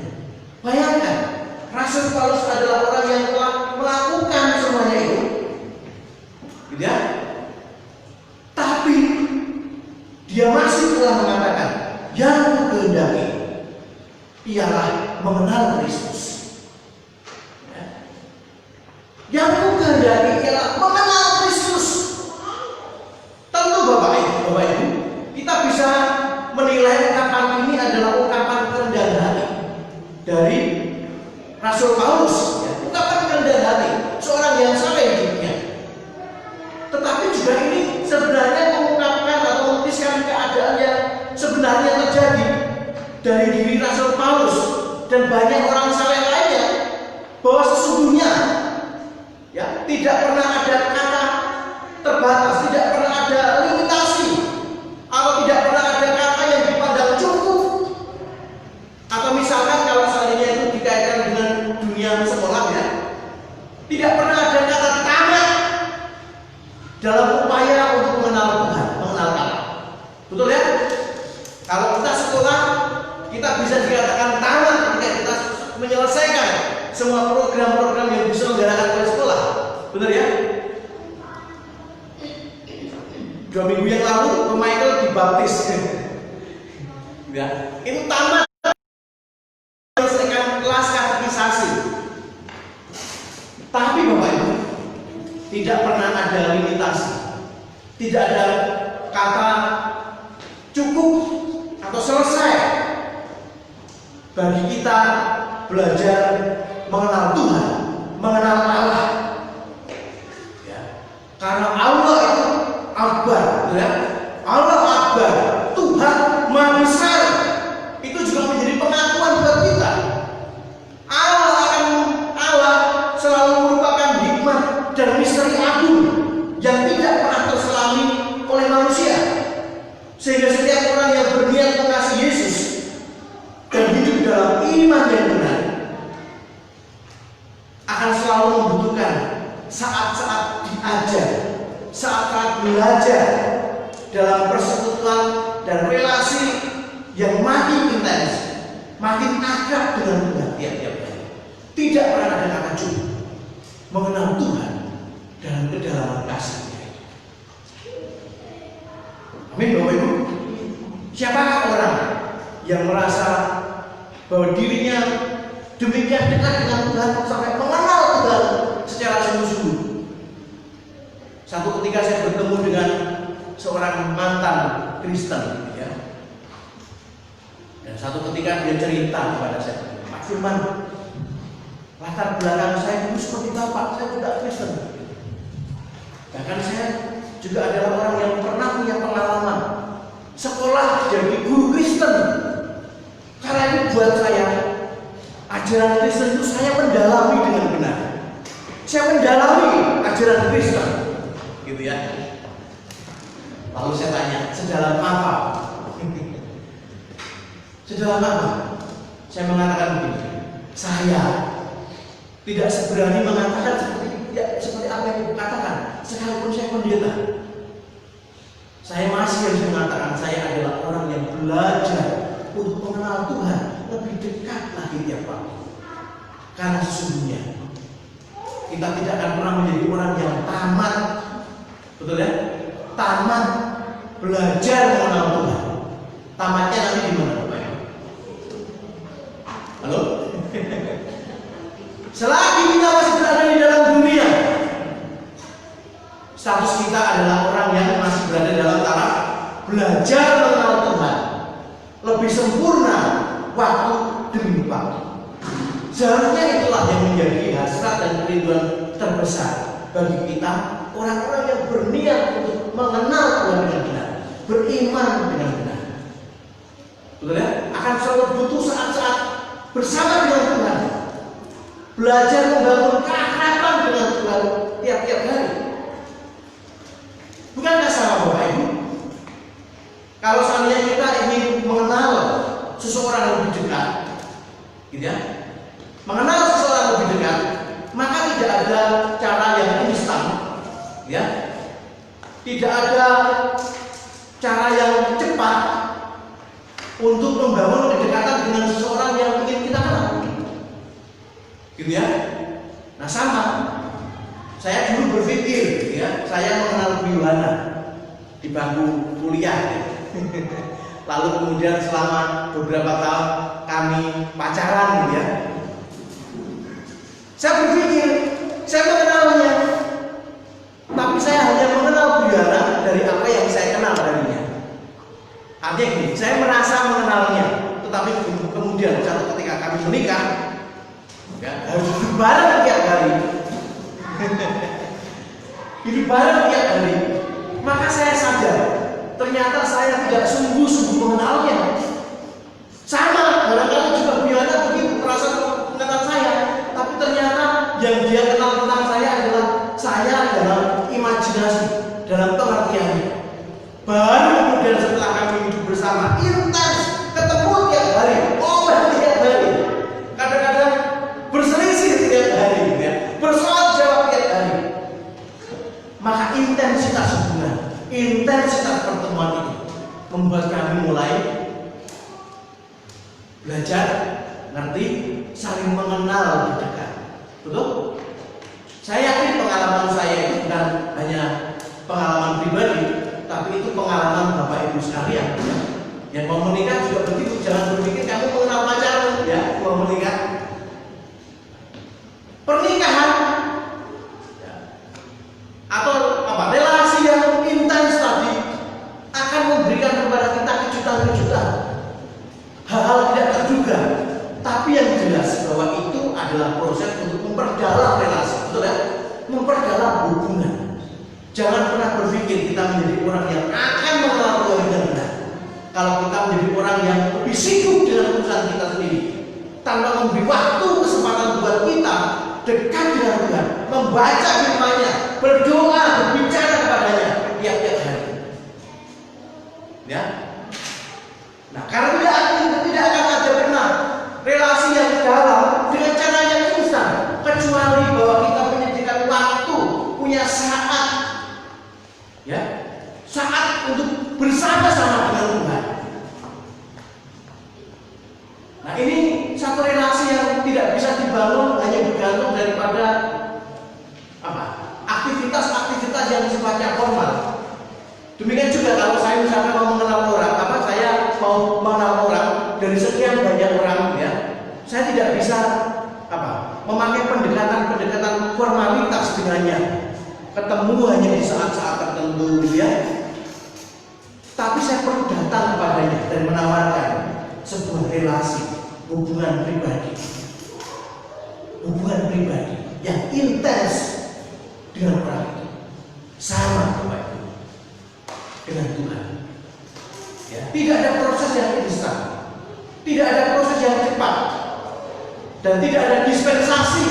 Bayangkan, Rasul Paulus adalah orang yang telah melakukan semuanya itu, gitu ya. Tapi dia masih telah mengatakan, yang kukehendaki ialah mengenal Kristus. Yang kukehendaki ialah mengenal Kristus. Tentu Bapak Ibu, kita bisa menilai ungkapan ini adalah ungkapan kerendahan hati dari Rasul Paulus, ya. Ungkapan kerendahan hati seorang yang saleh hidupnya. Tetapi juga ini sebenarnya mengungkapkan atau menuliskan keadaan yang sebenarnya terjadi dari diri Rasul Paulus dan banyak orang saleh lainnya, bahwa sesungguhnya ya tidak pernah ada kata terbatas, tidak pernah ada limitasi, atau tidak pernah ada kata yang dipandang cukup. Atau misalkan kalau seandainya itu dikaitkan dengan dunia sekolah, ya, tidak pernah ada kata tamat dalam upaya untuk mengenal Tuhan, mengenal Allah. Betul ya? Kalau kita sekolah, kita bisa dikatakan tamat ketika kita menyelesaikan semua program-program yang diselenggarakan oleh sekolah. Benar ya? 2 minggu yang lalu Michael dibaptis. Ya, itu tamat menyelesaikan kelas katekisasi. Tapi Bapak Ibu, tidak pernah ada limitasi, tidak ada kata cukup atau selesai bagi kita belajar mengenal Tuhan, mengenal Allah. Ya, karena Allah itu Akbar, ya. Allah Akbar, Tuhan Maha Besar. Itu juga menjadi pengakuan buat kita. Allah selalu merupakan hikmat dan misteri agung yang tidak pernah terselami oleh manusia. Sehingga setiap orang yang berniat mengasihi Yesus dan hidup dalam iman yang benar akan selalu membutuhkan saat-saat diajar, saat-saat belajar dalam persekutuan dan relasi yang makin intens, makin akrab dengan Tuhan tiap-tiap hari. Tidak pernah ada kata cukup mengenal Tuhan dalam kedalaman kasih-Nya. Amin Bapak Ibu. Siapakah orang yang merasa bahwa dirinya demikian dekat dengan Tuhan sampai mengenal Tuhan secara sungguh-sungguh? Satu ketika saya bertemu dengan seorang mantan Kristen, ya. Dan satu ketika dia cerita kepada saya, Pak Firman, latar belakang saya dulu seperti Bapak, saya tidak Kristen. Bahkan saya juga adalah orang yang pernah punya pengalaman sekolah jadi guru Kristen. Karena itu buat saya, ajaran Kristen itu saya mendalami dengan benar. Saya mendalami ajaran Kristen, gitu ya. Lalu saya tanya, sedalam apa? Sedalam apa? Saya mengatakan begini, saya tidak seberani mengatakan seperti apa yang ibu katakan, sekalipun saya pendeta. Saya masih harus mengatakan saya adalah orang yang belajar untuk mengenal Tuhan lebih dekat lagi tiap waktu. Karena sesungguhnya kita tidak akan pernah menjadi orang yang tamat, betul ya? Tamat belajar mengenal Tuhan. Tamatnya nanti di mana, Bapak? Halo? Selagi kita masih berada di dalam dunia, status kita adalah orang yang masih berada dalam taraf belajar mengenal Tuhan lebih sempurna waktu demi waktu. Seharusnya itulah yang menjadi hasrat dan kerinduan terbesar bagi kita, orang-orang yang berniat untuk mengenal Tuhan dengan benar, beriman dengan benar. Betul ya? Akan selalu butuh saat-saat bersama dengan Tuhan, belajar membangun keakraban dengan Tuhan tiap-tiap hari. Bukankah sama Bapak Ibu? Kalau seandainya kita ingin mengenal seseorang lebih dekat, gitu ya, mengenal seseorang lebih dekat, maka tidak ada cara yang instan, ya, tidak ada cara yang cepat untuk membangun kedekatan dengan seseorang yang ingin kita kenal, gitu ya. Nah sama, saya dulu berpikir, ya, saya mengenal Bu Yohana di bangku kuliah, ya. Lalu kemudian selama beberapa tahun kami pacaran, ya. Saya berpikir saya mengenalnya, tapi saya hanya mengenal Bu Yohana dari apa yang saya kenal darinya. Artinya gini, saya merasa mengenalnya, tetapi kemudian suatu ketika kami menikah, ya, harus hidup bareng tiap hari. Hidup bareng tiap hari, maka saya sadar ternyata saya tidak sungguh-sungguh mengenalnya. Sama, barangkali juga Bu Yohana begitu merasa mengenal saya, tapi ternyata yang dia kenal tentang saya adalah saya dalam imajinasi, dalam pengertiannya. Baru kemudian setelah kami hidup bersama intens, ketemu tiap hari, tiap hari, kadang-kadang berselisih tiap hari, ya, bersoal jawab tiap hari. Maka intensitas hubungan, intensitas pertemuan ini membuat kami mulai belajar, ngerti, saling mengenal lebih dekat. Betul? Saya yakin pengalaman saya itu bukan hanya pengalaman pribadi, tapi itu pengalaman Bapak Ibu sekalian, ya. Yang mau menikah juga begitu. Jangan berpikir kamu mengenal pacarmu, ya, mau menikah. Pernikahan, ya, atau relasi yang intens tadi akan memberikan kepada kita kejutan-kejutan, hal-hal tidak terduga. Tapi yang jelas bahwa itu adalah proses untuk memperdalam relasi, betul ya? Memperdalam hubungan. Jangan pernah berpikir kita menjadi orang yang akan mengenal Tuhan dengan benar kalau kita menjadi orang yang lebih sibuk dengan urusan kita sendiri, tanpa memberi waktu kesempatan buat kita dekat dengan Tuhan, membaca firman-Nya, berdoa, berbicara kepadanya tiap-tiap hari. Ya. Nah, karena tidak akan ada pernah relasi yang dalam dengan cara yang instan, kecuali bahwa kita menyediakan waktu, punya saat, ya, saat untuk bersama-sama dengan Tuhan. Nah, ini satu relasi yang tidak bisa dibangun hanya bergantung daripada aktivitas yang sifatnya formal. Demikian juga kalau saya misalkan mau mengenal orang, saya mau mengenal orang dari sekian banyak orang, ya, saya tidak bisa memakai pendekatan formalitas dengannya, ketemu hanya di saat-saat tertentu, ya. Tapi saya perlu datang kepadanya dan menawarkan sebuah relasi, hubungan pribadi yang intens dengan orang itu. Sama Bapak Ibu dengan Tuhan, ya. Tidak ada proses yang instan, tidak ada proses yang cepat, dan tidak ada dispensasi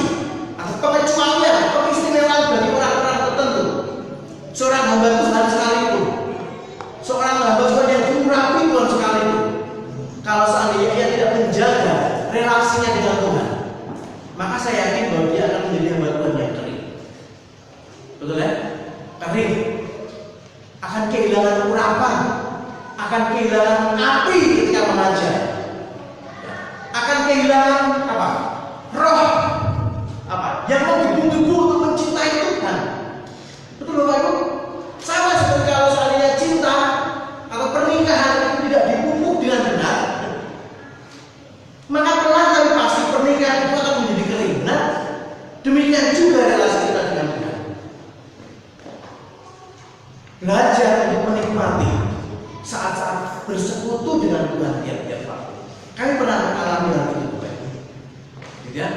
atau pengecualian, pengistimewaan bagi orang-orang tertentu. Seorang hamba Tuhan sekalipun dengan Tuhan, maka saya yakin bahwa dia akan menjadi hamba Tuhan yang kering. Betul ya? Kering. Akan kehilangan urapan, akan kehilangan api ketika mengajar, akan kehilangan apa? Roh apa? Yang menggebu-gebu untuk mencintai Tuhan. Betul Bapak Ibu? Sama seperti kalau seandainya cinta atau pernikahan itu tidak dipupuk dengan benar, maka pelan tapi pasti pernikahan itu akan menjadi kering. Nah, demikian juga relasi kita dengan Tuhan. Belajar untuk menikmati saat-saat bersekutu dengan Tuhan tiap-tiap waktu. Kami pernah mengalami hal itu, Bapak Ibu. Gitu ya?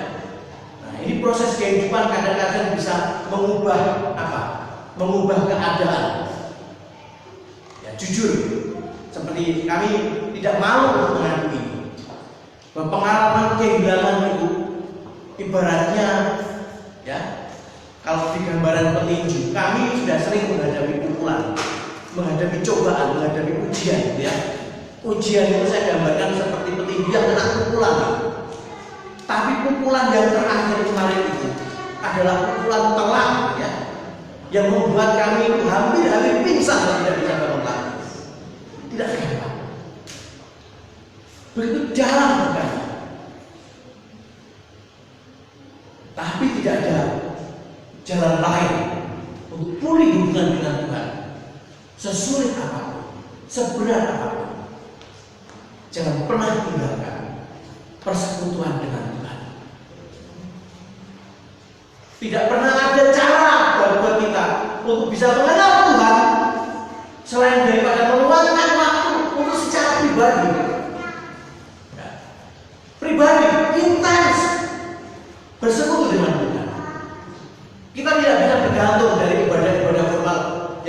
Nah, ini proses kehidupan kadang-kadang bisa mengubah apa? Mengubah keadaan. Ya, jujur, seperti kami tidak malu untuk mengakui ini. Pengalaman kehilangan itu ibaratnya, ya, kalau di gambaran petinju, kami sudah sering menghadapi pukulan, menghadapi cobaan, menghadapi ujian, ya. Ujian itu saya gambarkan seperti petinju yang kena pukulan. Tapi pukulan yang terakhir kemarin itu adalah pukulan telak, ya, yang membuat kami hampir pingsan dan tidak bisa bangun lagi. Tidak gampang. Begitu dalam bukan. Tapi tidak ada jalan lain untuk pulih hubungan dengan Tuhan. Sesulit apapun, seberat apapun, jangan pernah tinggalkan persekutuan dengan Tuhan. Tidak pernah ada cara buat kita untuk bisa mengenal Tuhan selain daripada meluangkan waktu untuk secara pribadi. Ya. Pribadi, intens bersekutu dengan Tuhan. Kita tidak bisa bergantung dari ibadah-ibadah formal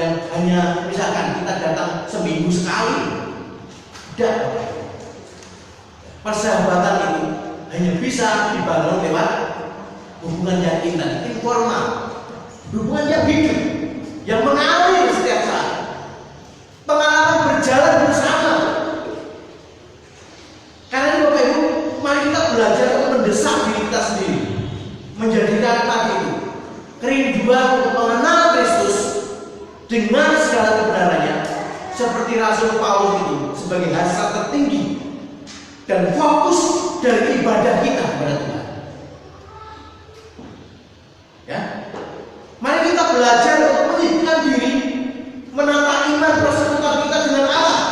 yang hanya misalkan kita datang seminggu sekali. Tidak. Persahabatan itu hanya bisa dibangun lewat hubungan yang intim, informal, hubungan yang hidup, yang mengalir setiap saat, pengalaman berjalan bersama. Karena itu Bapak Ibu, mari kita belajar untuk mendesak diri kita sendiri, menjadikan tadi itu kerinduan untuk mengenal Kristus dengan segala kebenarannya, seperti Rasul Paulus itu sebagai hasrat tertinggi dan fokus dari ibadah kita kepada Tuhan. Ya, mari kita belajar untuk menyibukkan diri, menata iman persekutuan kita dengan Allah,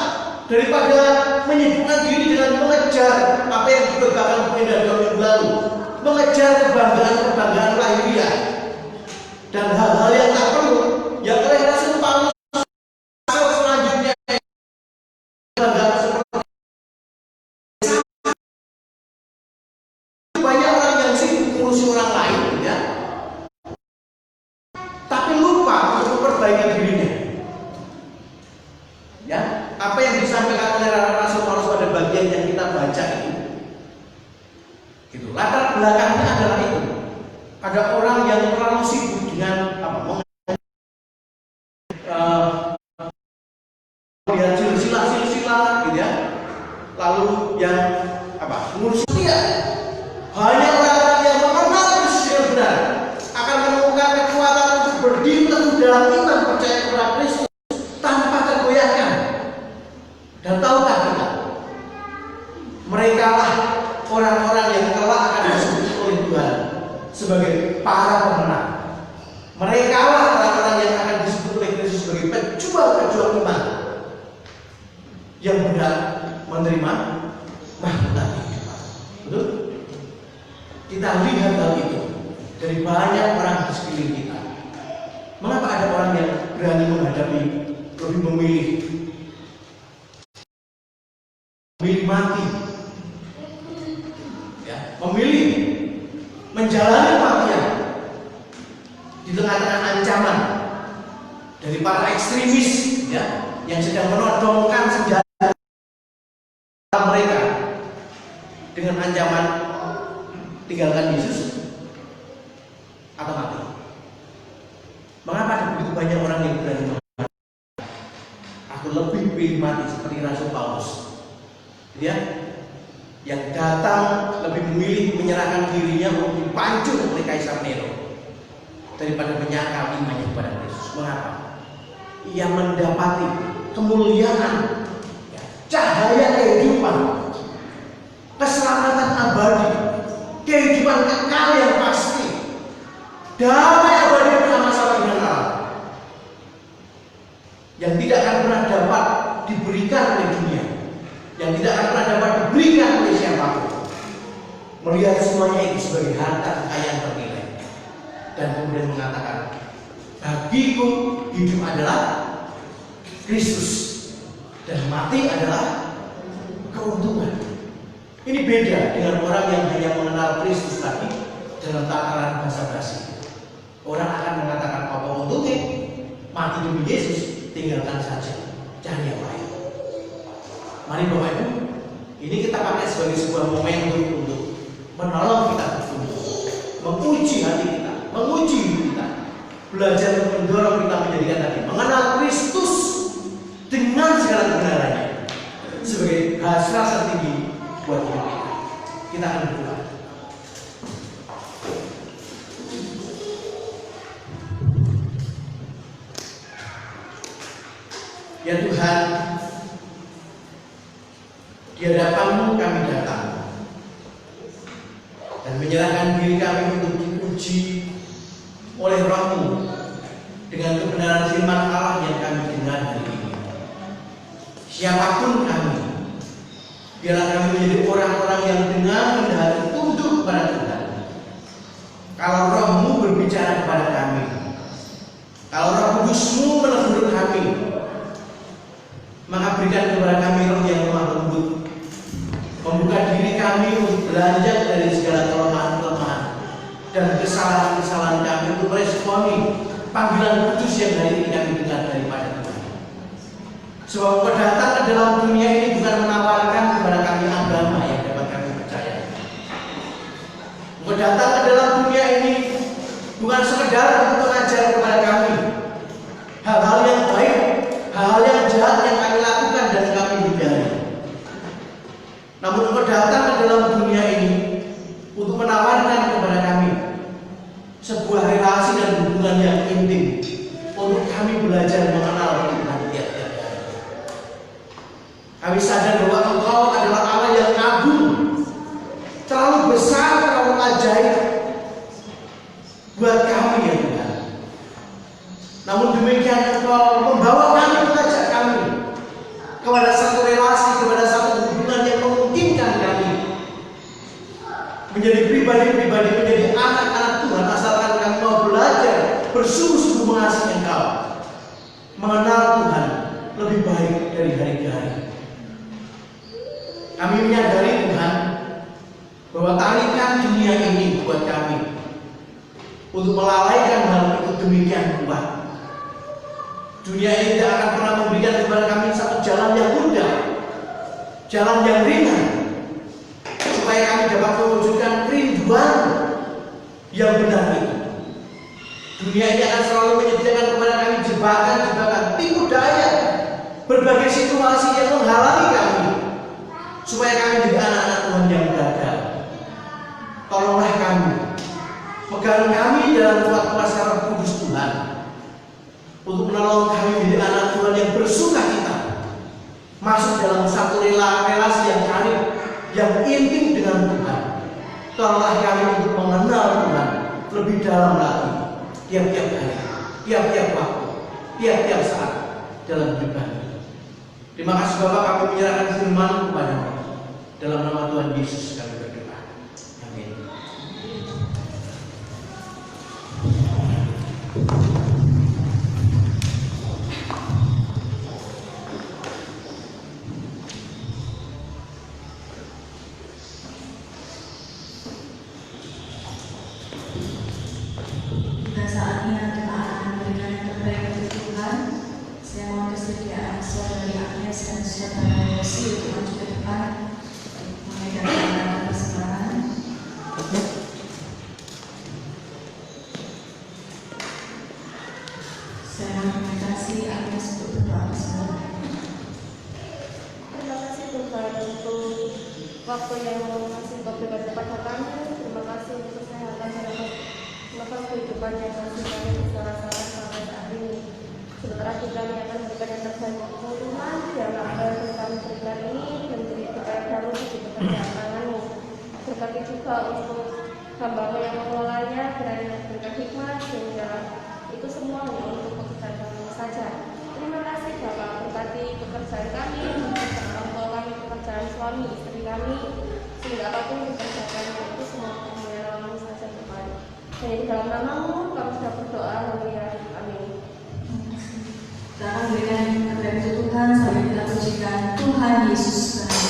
daripada menyibukkan diri dengan mengejar apa yang dikatakan Bunda minggu lalu, mengejar kebanggaan lahiriah dan hal-hal yang tak perlu yang oleh Rasul Paulus selanjutnya kebanggaan seperti banyak orang yang sibuk ngurusi orang lain, ya, tapi lupa untuk memperbaiki dirinya. Ya, apa yang disampaikan oleh Rasul Paulus pada bagian yang kita baca itu, latar belakangnya adalah itu. Ada orang yang terlalu sibuk dengan apa? Lihat silsilah, gitu ya. Lalu yang apa? Ngurus dia. Hanya orang-orang yang mengenal Kristus dengan benar akan menemukan kekuatan untuk berdiri teguh dalam iman percaya kepada Kristus tanpa tergoyahkan. Dan tahukah kita, mereka lah orang-orang yang kelak akan disebut oleh Tuhan sebagai para pemenang. Mereka lah orang-orang yang akan disebut oleh Kristus sebagai pejuang-pejuang iman yang benar menerima mahkota kehidupan. Betul? Kita lihat hal itu dari banyak orang di sekeliling kita. Mengapa ada orang yang berani menghadapi, lebih memilih mati, ya, memilih menjalani kematian di tengah-tengah ancaman dari para ekstremis, ya, yang sedang menodongkan senjata mereka dengan ancaman tinggalkan Yesus atau mati. Mengapa ada begitu banyak orang yang berani mati? Aku lebih pilih mati seperti Rasul Paulus, ya. yang datang lebih memilih menyerahkan dirinya untuk dipancung oleh Kaisar Nero daripada menyangkal imannya kepada Kristus. Mengapa? Ia mendapati kemuliaan, cahaya kehidupan, keselamatan abadi, kehidupan kekal yang pasti, damai abadi bersama-sama dengan Allah, yang tidak akan pernah dapat diberikan oleh dunia, yang tidak akan pernah dapat diberikan oleh siapapun. Melihat semuanya itu sebagai harta kekayaan ternilai, dan kemudian mengatakan, bagiku hidup adalah Kristus dan mati adalah keuntungan. Ini beda dengan orang yang hanya mengenal Kristus tadi dalam tataran bahasa basi. Orang akan mengatakan, apa untungnya mati demi Yesus, tinggalkan saja, cari yang lain. Mari Bapak Ibu, ini kita pakai sebagai sebuah momentum untuk menolong kita bertumbuh, menguji hati kita, menguji hidup kita, belajar mendorong kita menjadikan tadi mengenal Kristus dengan segala kebenarannya sebagai hasrat tertinggi buat hidup kita. Kita akan berdoa. Ya Tuhan, di hadapan-Mu kami datang dan menyerahkan diri kami untuk diuji oleh Roh-Mu dengan kebenaran firman Allah yang kami dengar hari ini. Siapapun kami, biarlah kami menjadi orang-orang yang dengan rendah hati tunduk kepada Tuhan. Kalau Roh-Mu berbicara kepada kami, kalau Roh Kudus-Mu menegur kami, maka berikan kepada kami roh yang lemah lembut, membuka diri kami untuk beranjak dari segala kelemahan-kelemahan dan kesalahan-kesalahan kami untuk meresponi panggilan kudus yang hari ini kami dengar daripada Tuhan. Sebab Engkau datang ke dalam dunia ini bukan menawarkan kepada kami agama yang dapat kami percaya. Engkau datang ke dalam dunia ini bukan sekedar untuk mengajar kepada kami hal-hal yang baik, hal-hal yang jahat yang kami lakukan dan kami hindari. Namun Engkau datang ke dalam dunia ini untuk menawarkan kepada kami sebuah relasi dan hubungan yang intim untuk kami belajar mengenal Tuhan tiap-tiap hari. Kami sadar bahwa Engkau adalah Allah yang agung, terlalu besar, terlalu ajaib buat kami ya Tuhan. Namun demikian Engkau membawa kami, mengajak kami kepada satu relasi, kepada satu hubungan yang memungkinkan kami menjadi pribadi-pribadi, menjadi anak-anak Tuhan, asalkan kami mau belajar bersungguh-sungguh mengasihi Engkau, mengenal Tuhan lebih baik dari hari ke hari. Kami menyadari Tuhan bahwa tarikan dunia ini buat kami untuk melalaikan hal itu demikian kuat. Dunia ini tidak akan pernah memberikan kepada kami satu jalan yang mudah, jalan yang ringan, supaya kami dapat mewujudkan kerinduan yang benar itu. Dunia ini akan selalu menyediakan kepada kami jebakan-jebakan, tipu daya, berbagai situasi yang menghalangi kami, supaya kami menjadi anak-anak Tuhan yang gagal. Tolonglah kami, pegang kami dalam kuasa Roh Kudus Tuhan, untuk menolong kami menjadi anak Tuhan yang bersuka cita, masuk dalam satu relasi yang karib, yang intim dengan Tuhan. Tolonglah kami untuk mengenal Tuhan lebih dalam lagi, tiap-tiap hari, tiap-tiap waktu, tiap-tiap saat dalam hidup kami. Terima kasih Bapak, kami menyerahkan firman kepada-Mu. Dalam nama Tuhan Yesus kami berdoa. Amin. Saatnya kita akan memberikan yang terbaik untuk Tuhan. Saya mohon kesediaan saudari Agnes dan saudara Yosi untuk maju ke depan memegang tangan waktu yang masih Kau berikan kepada kami. Terima kasih untuk kesehatan dan maka kehidupan yang masih kami salah-salah sampai saat ini. Sementara kita kami akan berikan yang terbaik untuk Tuhan, biarlah apa yang kami berikan ini menjadi berkat baru bagi pekerjaan tangan-Mu. Berkati juga untuk hamba-Mu yang mengelolanya, kiranya berikan hikmat sehingga itu semua hanya untuk pekerjaan kami saja. Terima kasih Bapak, berkati pekerjaan kami, pekerjaan orang tua kami, pekerjaan suami, istri kami, sehingga apapun dikerjakan itu semua kemuliaan nama-Mu saja Tuhan. Dan di dalam nama-Mu kami sudah berdoa, haleluya, amin. Kita akan berikan kepada Tuhan sambil kita pujikan Tuhan Yesus baik.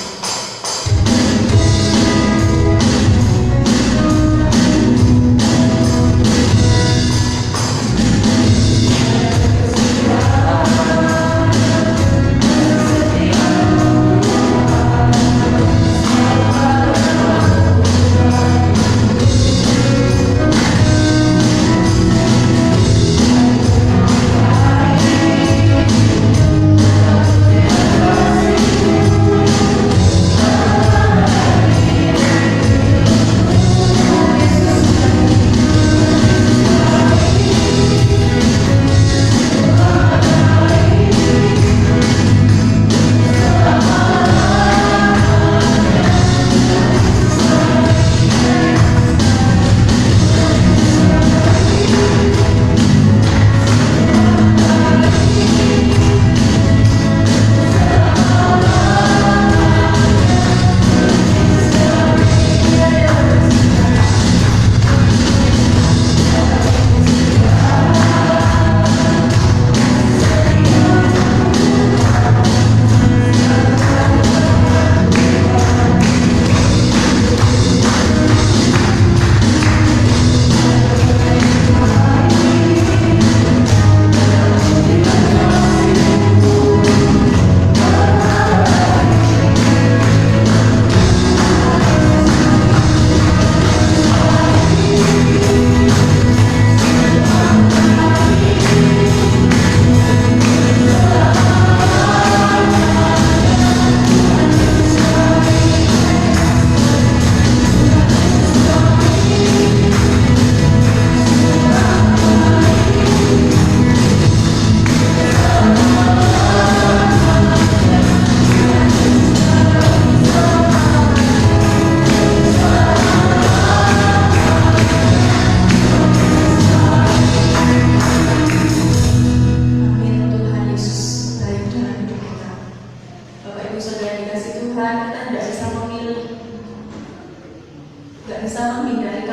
Sabar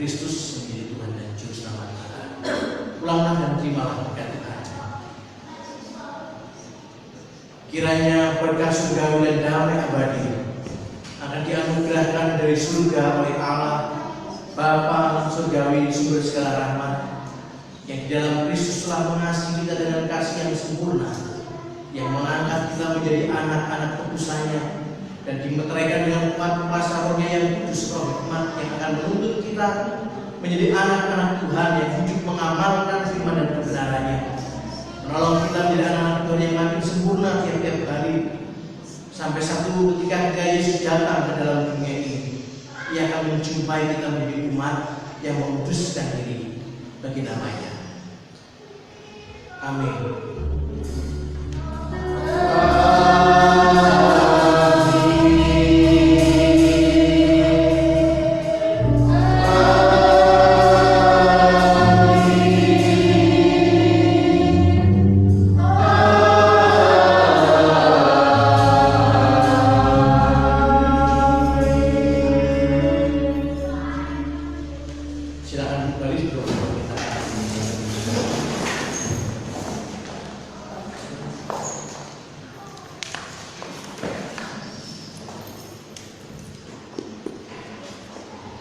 Kristus menjadi Tuhan dan Juru Selamat kita. Pulanglah dan terimalah berkat Tuhan. Kiranya berkat surgawi dan damai abadi akan dianugerahkan dari surga oleh Allah Bapa surgawi sumber segala rahmat, yang di dalam Kristus telah mengasihi kita dengan kasih yang sempurna, yang mengangkat kita menjadi anak-anak tebusannya dan dimeteraikan dengan kuasa Roh-Nya yang kudus, Roh hikmat yang akan menuntut kita menjadi anak-anak Tuhan yang hidup mengamalkan firman dan kebenarannya, menolong kita menjadi anak-anak Tuhan yang makin sempurna tiap-tiap hari sampai satu ketika Yesus datang ke dalam dunia ini. Ia akan menjumpai kita menjadi umat yang menguduskan diri bagi namanya. Amin.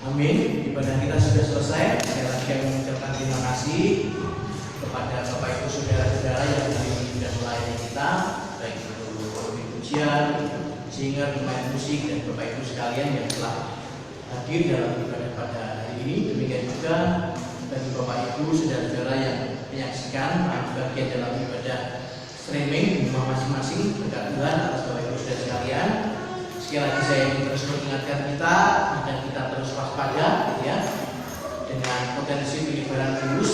Amin. Ibadah kita sudah selesai. Saya lagi yang mengucapkan terima kasih kepada Bapak Ibu saudara-saudara yang hari ini sudah melayani kita, baik itu pujian, singer, pemain musik, dan Bapak Ibu sekalian yang telah hadir dalam ibadah pada hari ini. Demikian juga bagi Bapak Ibu saudara-saudara yang menyaksikan bagian dalam ibadah streaming di rumah masing-masing. Berkat Tuhan atas Bapak Ibu saudara sekalian. Sekali lagi saya ingin terus mengingatkan kita agar kita terus waspada, ya, dengan potensi penyebaran virus.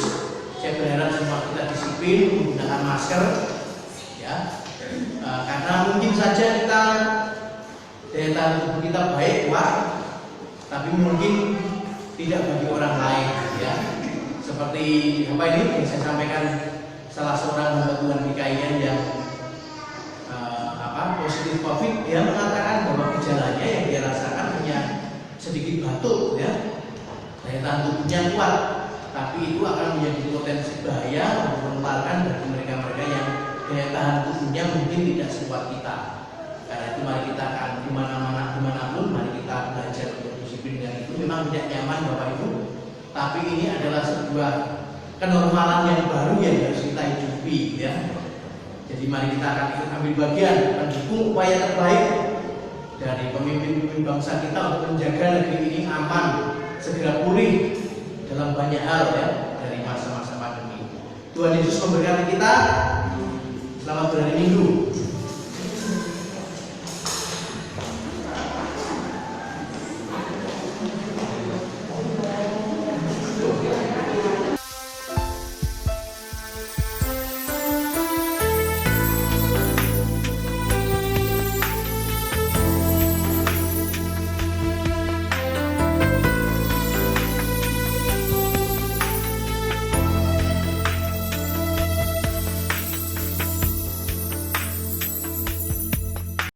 Saya berharap semua kita disiplin menggunakan masker, ya, karena mungkin saja kita daya tahan tubuh kita baik, kuat, tapi mungkin tidak bagi orang lain, ya. Seperti apa ini yang saya sampaikan salah seorang hamba Tuhan GKIN yang positif COVID, dia mengatakan bahwa gejalanya yang dia rasakan hanya sedikit batuk, ya, daya tahan tubuhnya kuat, tapi itu akan menjadi potensi bahaya untuk menularkan bagi mereka-mereka yang daya tahan tubuhnya mungkin tidak sekuat kita. Karena itu mari kita akan dimanapun mari kita belajar untuk disiplin dengan itu. Memang tidak nyaman Bapak Ibu, tapi ini adalah sebuah kenormalan yang baru yang harus kita hidupi, ya. Jadi mari kita akan ikut ambil bagian mendukung upaya terbaik dari pemimpin-pemimpin bangsa kita untuk menjaga negeri ini aman, segera pulih dalam banyak hal, ya, dari masa-masa pandemi. Tuhan Yesus memberkati kita. Selamat berhari Minggu.